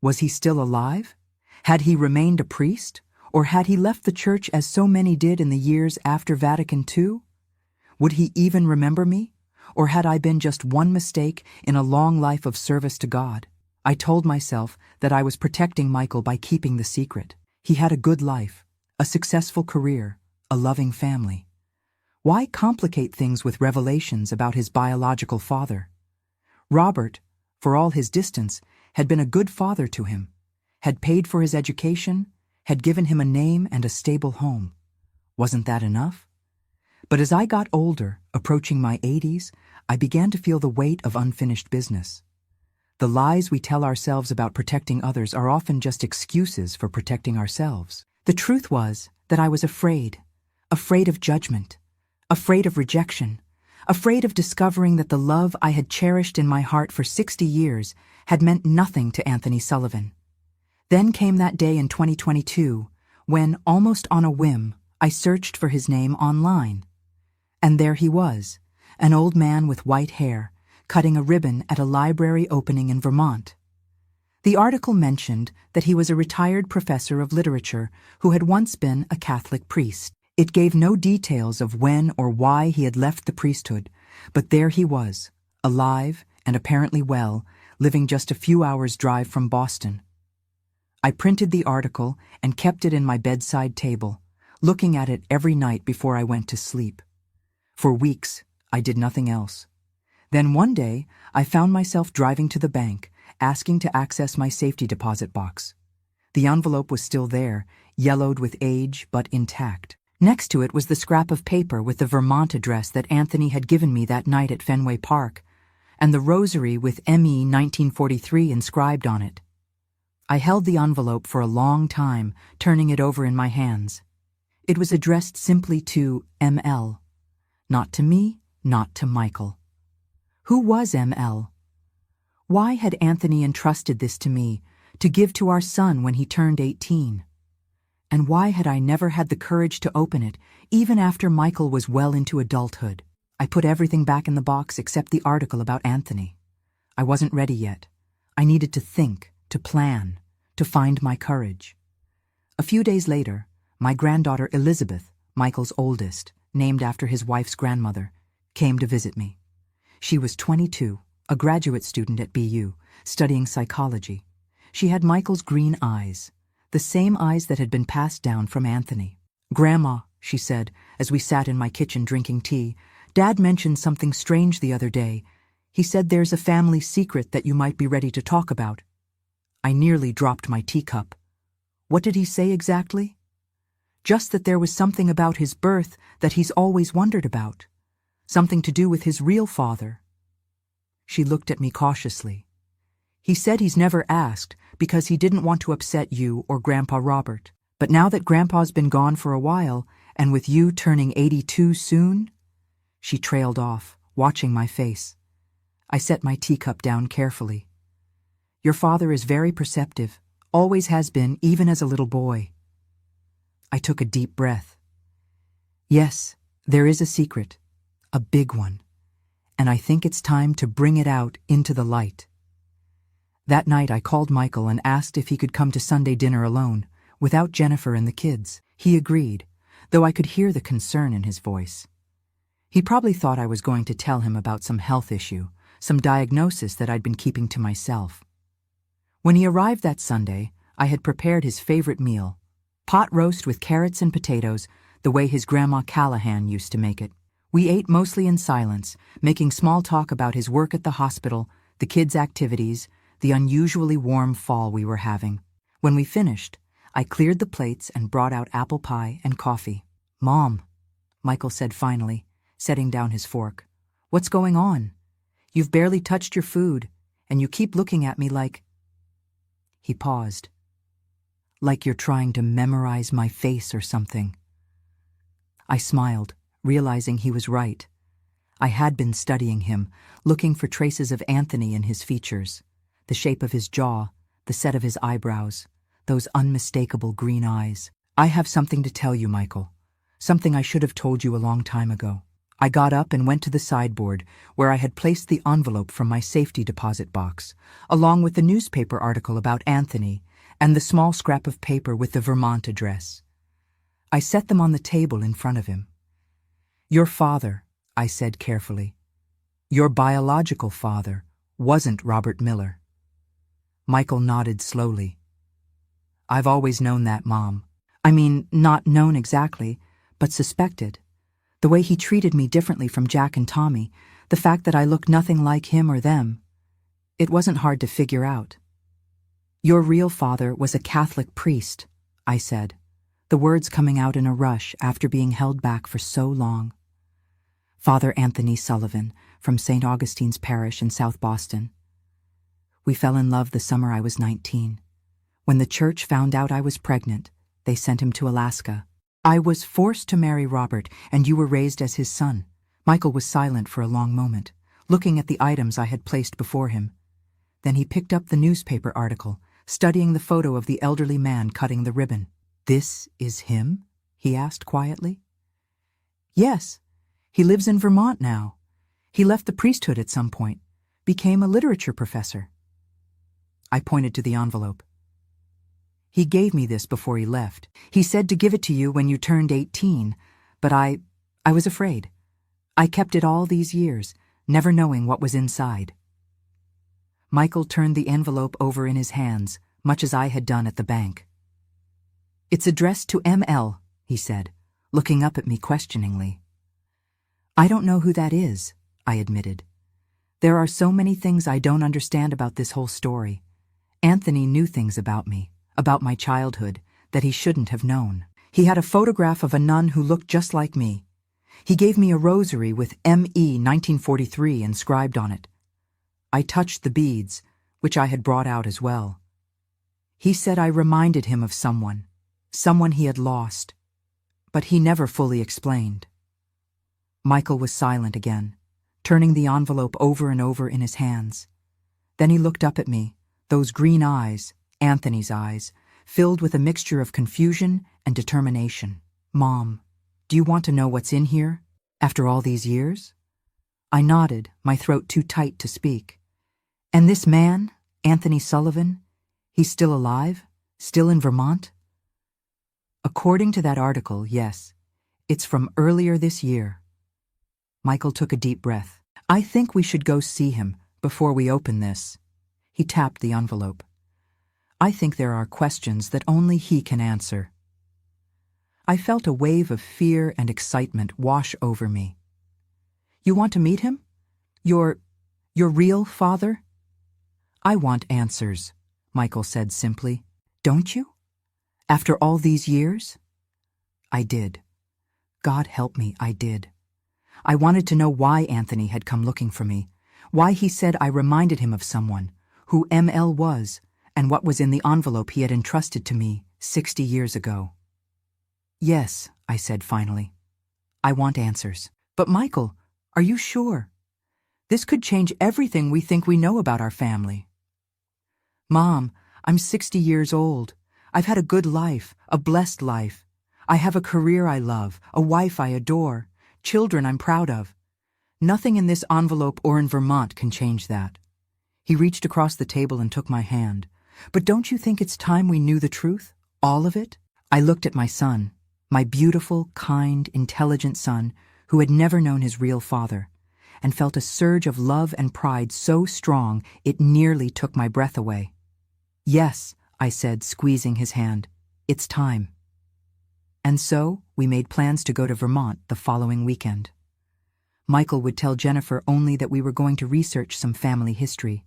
Speaker 1: Was he still alive? Had he remained a priest? Or had he left the church as so many did in the years after Vatican II? Would he even remember me? Or had I been just one mistake in a long life of service to God? I told myself that I was protecting Michael by keeping the secret. He had a good life, a successful career, a loving family. Why complicate things with revelations about his biological father? Robert, for all his distance, had been a good father to him, had paid for his education, had given him a name and a stable home. Wasn't that enough? But as I got older, approaching my 80s, I began to feel the weight of unfinished business. The lies we tell ourselves about protecting others are often just excuses for protecting ourselves. The truth was that I was afraid of judgment, afraid of rejection, afraid of discovering that the love I had cherished in my heart for 60 years had meant nothing to Anthony Sullivan. Then came that day in 2022 when, almost on a whim, I searched for his name online. And there he was, an old man with white hair, cutting a ribbon at a library opening in Vermont. The article mentioned that he was a retired professor of literature who had once been a Catholic priest. It gave no details of when or why he had left the priesthood, but there he was, alive and apparently well, living just a few hours' drive from Boston. I printed the article and kept it in my bedside table, looking at it every night before I went to sleep. For weeks, I did nothing else. Then one day, I found myself driving to the bank, asking to access my safety deposit box. The envelope was still there, yellowed with age but intact. Next to it was the scrap of paper with the Vermont address that Anthony had given me that night at Fenway Park, and the rosary with ME 1943 inscribed on it. I held the envelope for a long time, turning it over in my hands. It was addressed simply to ML. Not to me, not to Michael. Who was ML? Why had Anthony entrusted this to me, to give to our son when he turned 18? And why had I never had the courage to open it, even after Michael was well into adulthood? I put everything back in the box except the article about Anthony. I wasn't ready yet. I needed to think, to plan, to find my courage. A few days later, my granddaughter Elizabeth, Michael's oldest, named after his wife's grandmother, came to visit me. She was 22, a graduate student at BU, studying psychology. She had Michael's green eyes, the same eyes that had been passed down from Anthony. "Grandma," she said, as we sat in my kitchen drinking tea, "Dad mentioned something strange the other day. He said there's a family secret that you might be ready to talk about." I nearly dropped my teacup. What did he say exactly? Just that there was something about his birth that he's always wondered about. Something to do with his real father. She looked at me cautiously. He said he's never asked because he didn't want to upset you or Grandpa Robert. But now that Grandpa's been gone for a while, and with you turning 82 soon—" She trailed off, watching my face. I set my teacup down carefully. "Your father is very perceptive, always has been, even as a little boy." I took a deep breath. "Yes, there is a secret, a big one, and I think it's time to bring it out into the light." That night I called Michael and asked if he could come to Sunday dinner alone, without Jennifer and the kids. He agreed, though I could hear the concern in his voice. He probably thought I was going to tell him about some health issue, some diagnosis that I'd been keeping to myself. When he arrived that Sunday, I had prepared his favorite meal, pot roast with carrots and potatoes, the way his Grandma Callahan used to make it. We ate mostly in silence, making small talk about his work at the hospital, the kids' activities, the unusually warm fall we were having. When we finished, I cleared the plates and brought out apple pie and coffee. "Mom," Michael said finally, setting down his fork, "what's going on? You've barely touched your food, and you keep looking at me like—" He paused. "Like you're trying to memorize my face or something." I smiled, realizing he was right. I had been studying him, looking for traces of Anthony in his features, the shape of his jaw, the set of his eyebrows, those unmistakable green eyes. "I have something to tell you, Michael. Something I should have told you a long time ago." I got up and went to the sideboard, where I had placed the envelope from my safety deposit box, along with the newspaper article about Anthony and the small scrap of paper with the Vermont address. I set them on the table in front of him. "Your father," I said carefully, "your biological father, wasn't Robert Miller." Michael nodded slowly. "I've always known that, Mom. I mean, not known exactly, but suspected. The way he treated me differently from Jack and Tommy, the fact that I looked nothing like him or them, it wasn't hard to figure out." "Your real father was a Catholic priest," I said, the words coming out in a rush after being held back for so long. "Father Anthony Sullivan, from St. Augustine's Parish in South Boston. We fell in love the summer I was 19. When the church found out I was pregnant, they sent him to Alaska. I was forced to marry Robert, and you were raised as his son." Michael was silent for a long moment, looking at the items I had placed before him. Then he picked up the newspaper article, studying the photo of the elderly man cutting the ribbon. "This is him?" he asked quietly. "Yes. He lives in Vermont now. He left the priesthood at some point, became a literature professor." I pointed to the envelope. "He gave me this before he left. He said to give it to you when you turned 18, but I was afraid. I kept it all these years, never knowing what was inside." Michael turned the envelope over in his hands, much as I had done at the bank. "It's addressed to M.L., he said, looking up at me questioningly. "I don't know who that is," I admitted. "There are so many things I don't understand about this whole story. Anthony knew things about me, about my childhood, that he shouldn't have known. He had a photograph of a nun who looked just like me. He gave me a rosary with M.E. 1943 inscribed on it. I touched the beads, which I had brought out as well. He said I reminded him of someone he had lost, but he never fully explained." Michael was silent again, turning the envelope over and over in his hands. Then he looked up at me, those green eyes, Anthony's eyes, filled with a mixture of confusion and determination. "Mom, do you want to know what's in here, after all these years?" I nodded, my throat too tight to speak. "And this man, Anthony Sullivan, he's still alive? Still in Vermont?" "According to that article, yes. It's from earlier this year." Michael took a deep breath. "I think we should go see him before we open this." He tapped the envelope. "I think there are questions that only he can answer." I felt a wave of fear and excitement wash over me. "You want to meet him? Your real father?" "I want answers," Michael said simply. "Don't you? After all these years?" I did. God help me, I did. I wanted to know why Anthony had come looking for me, why he said I reminded him of someone, who ML was, and what was in the envelope he had entrusted to me 60 years ago. "Yes," I said finally. "I want answers." "But Michael, are you sure? This could change everything we think we know about our family." "Mom, I'm 60 years old. I've had a good life, a blessed life. I have a career I love, a wife I adore, children I'm proud of. Nothing in this envelope or in Vermont can change that." He reached across the table and took my hand. "But don't you think it's time we knew the truth? All of it?" I looked at my son, my beautiful, kind, intelligent son who had never known his real father, and felt a surge of love and pride so strong it nearly took my breath away. "Yes," I said, squeezing his hand. "It's time." And so we made plans to go to Vermont the following weekend. Michael would tell Jennifer only that we were going to research some family history.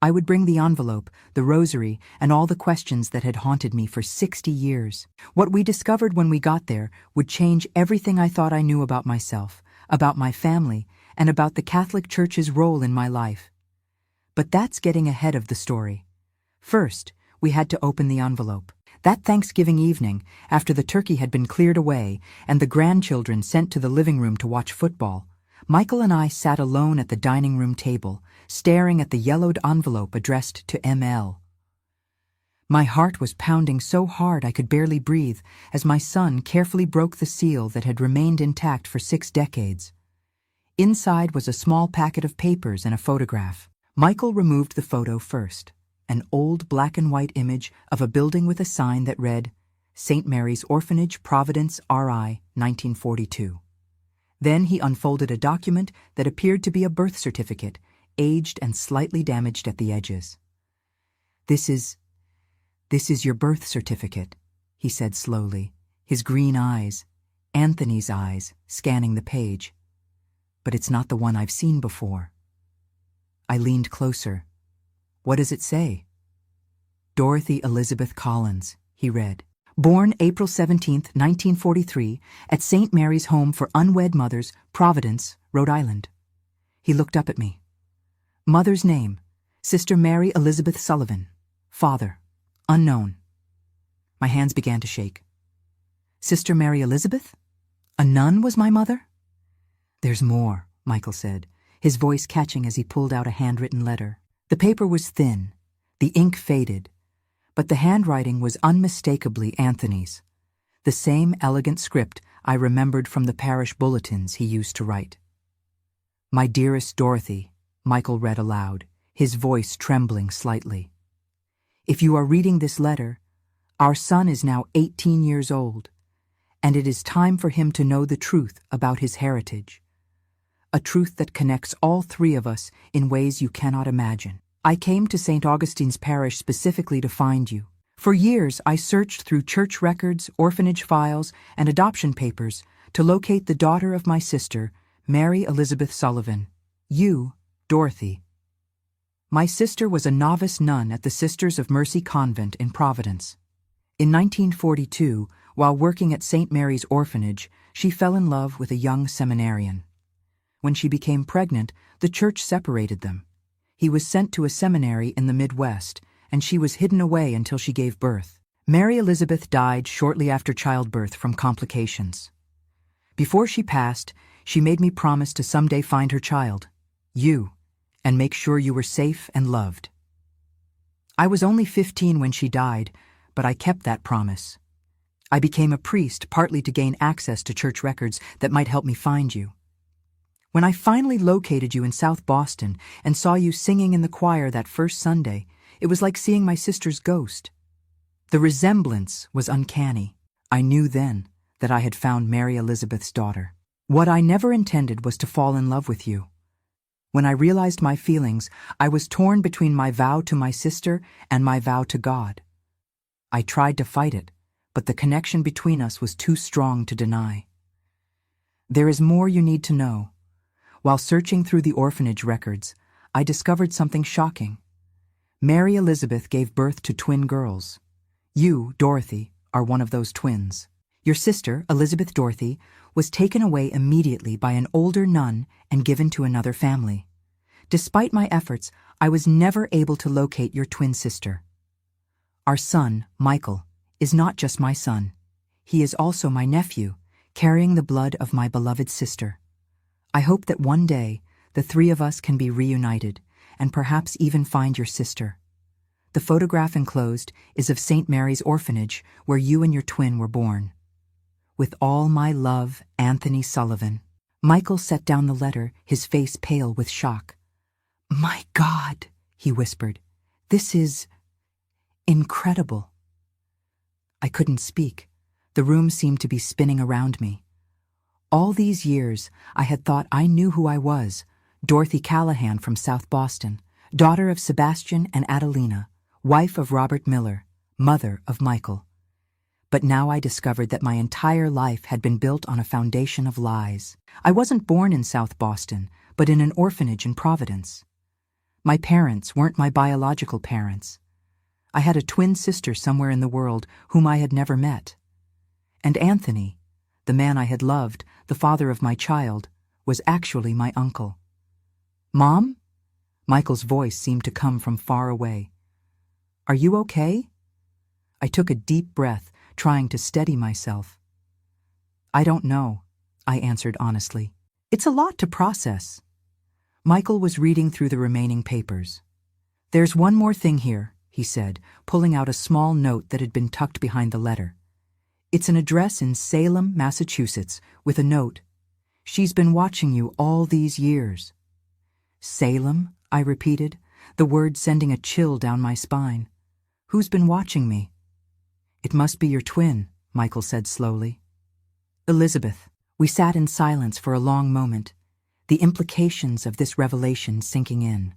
Speaker 1: I would bring the envelope, the rosary, and all the questions that had haunted me for 60 years. What we discovered when we got there would change everything I thought I knew about myself, about my family, and about the Catholic Church's role in my life. But that's getting ahead of the story. First, we had to open the envelope. That Thanksgiving evening, after the turkey had been cleared away and the grandchildren sent to the living room to watch football, Michael and I sat alone at the dining room table, staring at the yellowed envelope addressed to ML. My heart was pounding so hard I could barely breathe as my son carefully broke the seal that had remained intact for 6 decades. Inside was a small packet of papers and a photograph. Michael removed the photo first, an old black-and-white image of a building with a sign that read, "St. Mary's Orphanage, Providence, RI, 1942. Then he unfolded a document that appeared to be a birth certificate, aged and slightly damaged at the edges. This is your birth certificate," he said slowly, his green eyes, Anthony's eyes, scanning the page. "But it's not the one I've seen before." I leaned closer. "What does it say?" "Dorothy Elizabeth Collins," he read. "Born April 17, 1943, at St. Mary's Home for Unwed Mothers, Providence, Rhode Island." He looked up at me. "Mother's name, Sister Mary Elizabeth Sullivan. Father, unknown." My hands began to shake. "Sister Mary Elizabeth? A nun was my mother?" "There's more," Michael said, his voice catching as he pulled out a handwritten letter. The paper was thin, the ink faded, but the handwriting was unmistakably Anthony's, the same elegant script I remembered from the parish bulletins he used to write. "My dearest Dorothy," Michael read aloud, his voice trembling slightly. "If you are reading this letter, our son is now 18 years old, and it is time for him to know the truth about his heritage. A truth that connects all 3 of us in ways you cannot imagine. I came to St. Augustine's Parish specifically to find you. For years, I searched through church records, orphanage files, and adoption papers to locate the daughter of my sister, Mary Elizabeth Sullivan. You, Dorothy. My sister was a novice nun at the Sisters of Mercy Convent in Providence. In 1942, while working at St. Mary's Orphanage, she fell in love with a young seminarian. When she became pregnant, the church separated them. He was sent to a seminary in the Midwest, and she was hidden away until she gave birth. Mary Elizabeth died shortly after childbirth from complications. Before she passed, she made me promise to someday find her child, you, and make sure you were safe and loved. I was only 15 when she died, but I kept that promise. I became a priest partly to gain access to church records that might help me find you. When I finally located you in South Boston and saw you singing in the choir that first Sunday, it was like seeing my sister's ghost. The resemblance was uncanny. I knew then that I had found Mary Elizabeth's daughter. What I never intended was to fall in love with you. When I realized my feelings, I was torn between my vow to my sister and my vow to God. I tried to fight it, but the connection between us was too strong to deny. There is more you need to know. While searching through the orphanage records, I discovered something shocking. Mary Elizabeth gave birth to twin girls. You, Dorothy, are one of those twins. Your sister, Elizabeth Dorothy, was taken away immediately by an older nun and given to another family. Despite my efforts, I was never able to locate your twin sister. Our son, Michael, is not just my son. He is also my nephew, carrying the blood of my beloved sister. I hope that one day, the three of us can be reunited, and perhaps even find your sister. The photograph enclosed is of St. Mary's Orphanage, where you and your twin were born. With all my love, Anthony Sullivan. Michael set down the letter, his face pale with shock. My God, he whispered. This is incredible. I couldn't speak. The room seemed to be spinning around me. All these years, I had thought I knew who I was, Dorothy Callahan from South Boston, daughter of Sebastian and Adelina, wife of Robert Miller, mother of Michael. But now I discovered that my entire life had been built on a foundation of lies. I wasn't born in South Boston, but in an orphanage in Providence. My parents weren't my biological parents. I had a twin sister somewhere in the world whom I had never met. And Anthony, the man I had loved, the father of my child, was actually my uncle. Mom? Michael's voice seemed to come from far away. Are you okay? I took a deep breath, trying to steady myself. I don't know, I answered honestly. It's a lot to process. Michael was reading through the remaining papers. There's one more thing here, he said, pulling out a small note that had been tucked behind the letter. It's an address in Salem, Massachusetts, with a note. She's been watching you all these years. Salem, I repeated, the word sending a chill down my spine. Who's been watching me? It must be your twin, Michael said slowly. Elizabeth. We sat in silence for a long moment, the implications of this revelation sinking in.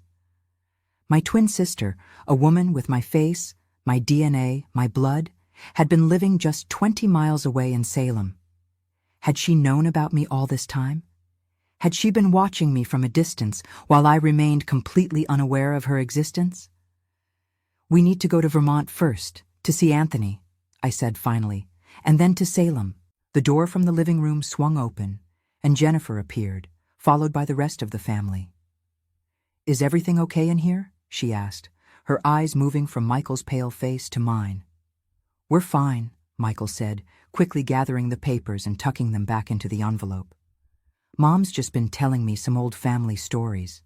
Speaker 1: My twin sister, a woman with my face, my DNA, my blood, had been living just 20 miles away in Salem. Had she known about me all this time? Had she been watching me from a distance while I remained completely unaware of her existence? We need to go to Vermont first, to see Anthony, I said finally, and then to Salem. The door from the living room swung open, and Jennifer appeared, followed by the rest of the family. Is everything okay in here? She asked, her eyes moving from Michael's pale face to mine. We're fine, Michael said, quickly gathering the papers and tucking them back into the envelope. Mom's just been telling me some old family stories.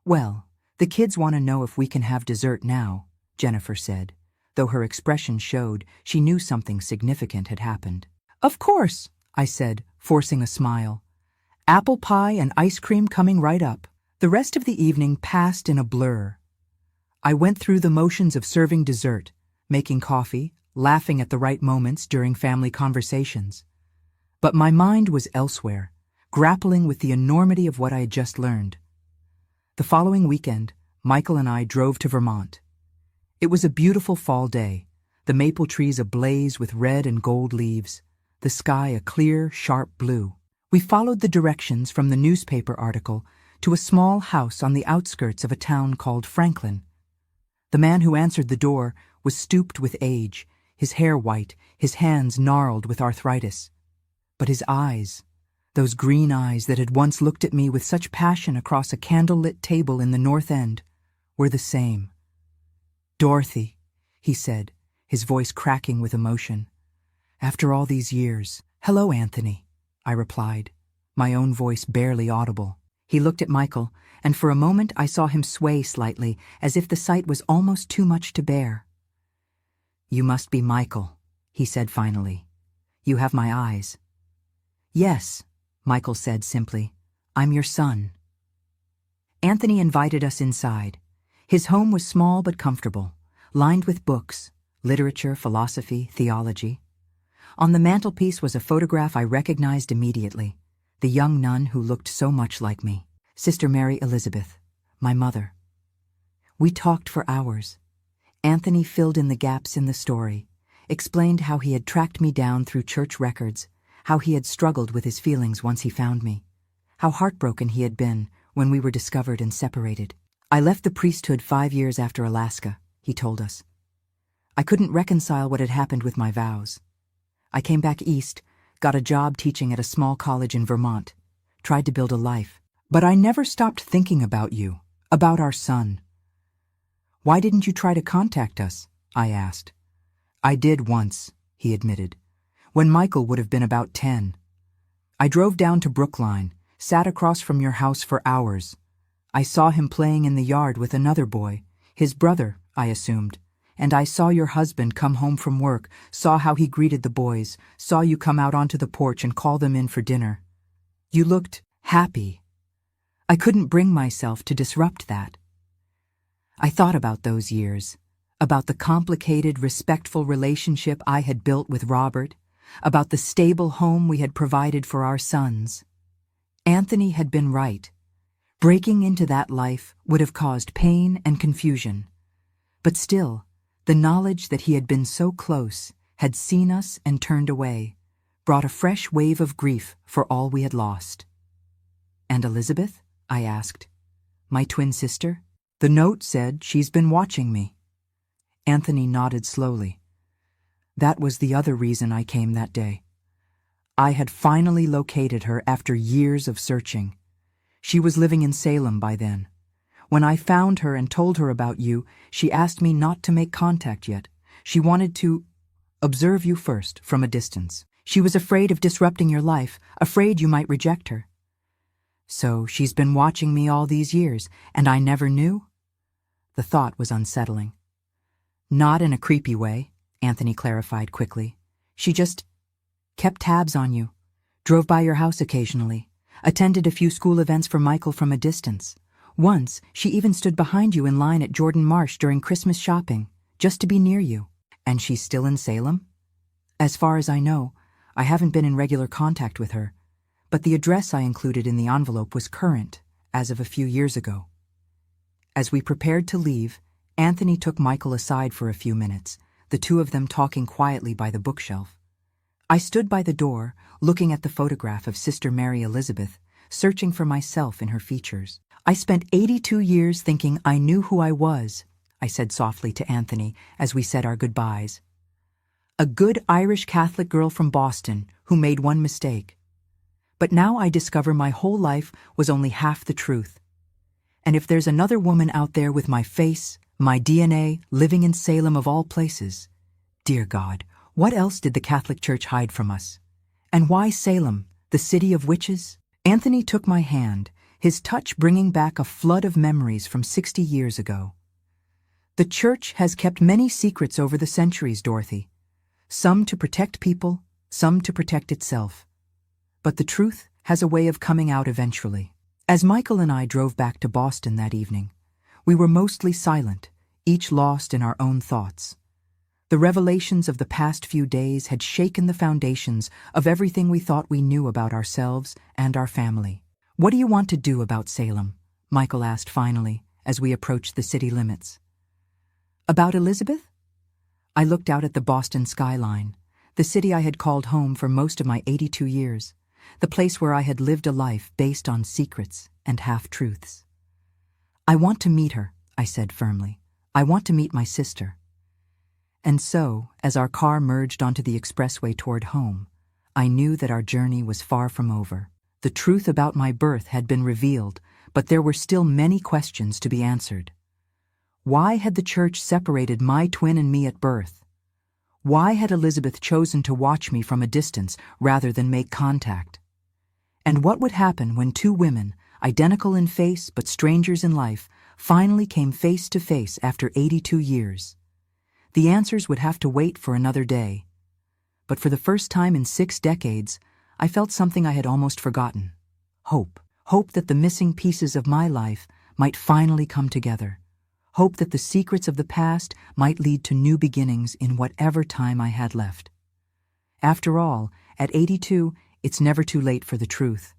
Speaker 1: Well, the kids want to know if we can have dessert now, Jennifer said, though her expression showed she knew something significant had happened. Of course, I said, forcing a smile. Apple pie and ice cream coming right up. The rest of the evening passed in a blur. I went through the motions of serving dessert, making coffee, laughing at the right moments during family conversations. But my mind was elsewhere, grappling with the enormity of what I had just learned. The following weekend, Michael and I drove to Vermont. It was a beautiful fall day, the maple trees ablaze with red and gold leaves, the sky a clear, sharp blue. We followed the directions from the newspaper article to a small house on the outskirts of a town called Franklin. The man who answered the door was stooped with age, his hair white, his hands gnarled with arthritis. But his eyes, those green eyes that had once looked at me with such passion across a candle-lit table in the North End, were the same. Dorothy, he said, his voice cracking with emotion. After all these years. Hello, Anthony, I replied, my own voice barely audible. He looked at Michael, and for a moment I saw him sway slightly, as if the sight was almost too much to bear. You must be Michael, he said finally. You have my eyes. Yes, Michael said simply. I'm your son. Anthony invited us inside. His home was small but comfortable, lined with books, literature, philosophy, theology. On the mantelpiece was a photograph I recognized immediately, the young nun who looked so much like me, Sister Mary Elizabeth, my mother. We talked for hours. Anthony filled in the gaps in the story, explained how he had tracked me down through church records, how he had struggled with his feelings once he found me, how heartbroken he had been when we were discovered and separated. I left the priesthood 5 years after Alaska, he told us. I couldn't reconcile what had happened with my vows. I came back east, got a job teaching at a small college in Vermont, tried to build a life. But I never stopped thinking about you, about our son. Why didn't you try to contact us? I asked. I did once, he admitted, when Michael would have been about 10. I drove down to Brookline, sat across from your house for hours. I saw him playing in the yard with another boy, his brother, I assumed, and I saw your husband come home from work, saw how he greeted the boys, saw you come out onto the porch and call them in for dinner. You looked happy. I couldn't bring myself to disrupt that. I thought about those years, about the complicated, respectful relationship I had built with Robert, about the stable home we had provided for our sons. Anthony had been right. Breaking into that life would have caused pain and confusion. But still, the knowledge that he had been so close, had seen us and turned away, brought a fresh wave of grief for all we had lost. And Elizabeth? I asked. My twin sister? The note said she's been watching me. Anthony nodded slowly. That was the other reason I came that day. I had finally located her after years of searching. She was living in Salem by then. When I found her and told her about you, she asked me not to make contact yet. She wanted to observe you first, from a distance. She was afraid of disrupting your life, afraid you might reject her. So she's been watching me all these years, and I never knew? The thought was unsettling. Not in a creepy way, Anthony clarified quickly. She just kept tabs on you, drove by your house occasionally, attended a few school events for Michael from a distance. Once, she even stood behind you in line at Jordan Marsh during Christmas shopping, just to be near you. And she's still in Salem? As far as I know, I haven't been in regular contact with her, but the address I included in the envelope was current, as of a few years ago. As we prepared to leave, Anthony took Michael aside for a few minutes, the two of them talking quietly by the bookshelf. I stood by the door, looking at the photograph of Sister Mary Elizabeth, searching for myself in her features. I spent 82 years thinking I knew who I was, I said softly to Anthony as we said our goodbyes. A good Irish Catholic girl from Boston who made one mistake. But now I discover my whole life was only half the truth. And if there's another woman out there with my face, my DNA, living in Salem of all places, dear God, what else did the Catholic Church hide from us? And why Salem, the city of witches? Anthony took my hand, his touch bringing back a flood of memories from 60 years ago. The Church has kept many secrets over the centuries, Dorothy. Some to protect people, some to protect itself. But the truth has a way of coming out eventually. As Michael and I drove back to Boston that evening, we were mostly silent, each lost in our own thoughts. The revelations of the past few days had shaken the foundations of everything we thought we knew about ourselves and our family. What do you want to do about Salem? Michael asked finally, as we approached the city limits. About Elizabeth? I looked out at the Boston skyline, the city I had called home for most of my 82 years. The place where I had lived a life based on secrets and half-truths. I want to meet her, I said firmly. I want to meet my sister. And so, as our car merged onto the expressway toward home, I knew that our journey was far from over. The truth about my birth had been revealed, but there were still many questions to be answered. Why had the Church separated my twin and me at birth? Why had Elizabeth chosen to watch me from a distance rather than make contact? And what would happen when two women, identical in face but strangers in life, finally came face to face after 82 years? The answers would have to wait for another day. But for the first time in 6 decades, I felt something I had almost forgotten. Hope. Hope that the missing pieces of my life might finally come together. Hope that the secrets of the past might lead to new beginnings in whatever time I had left. After all, at 82, it's never too late for the truth.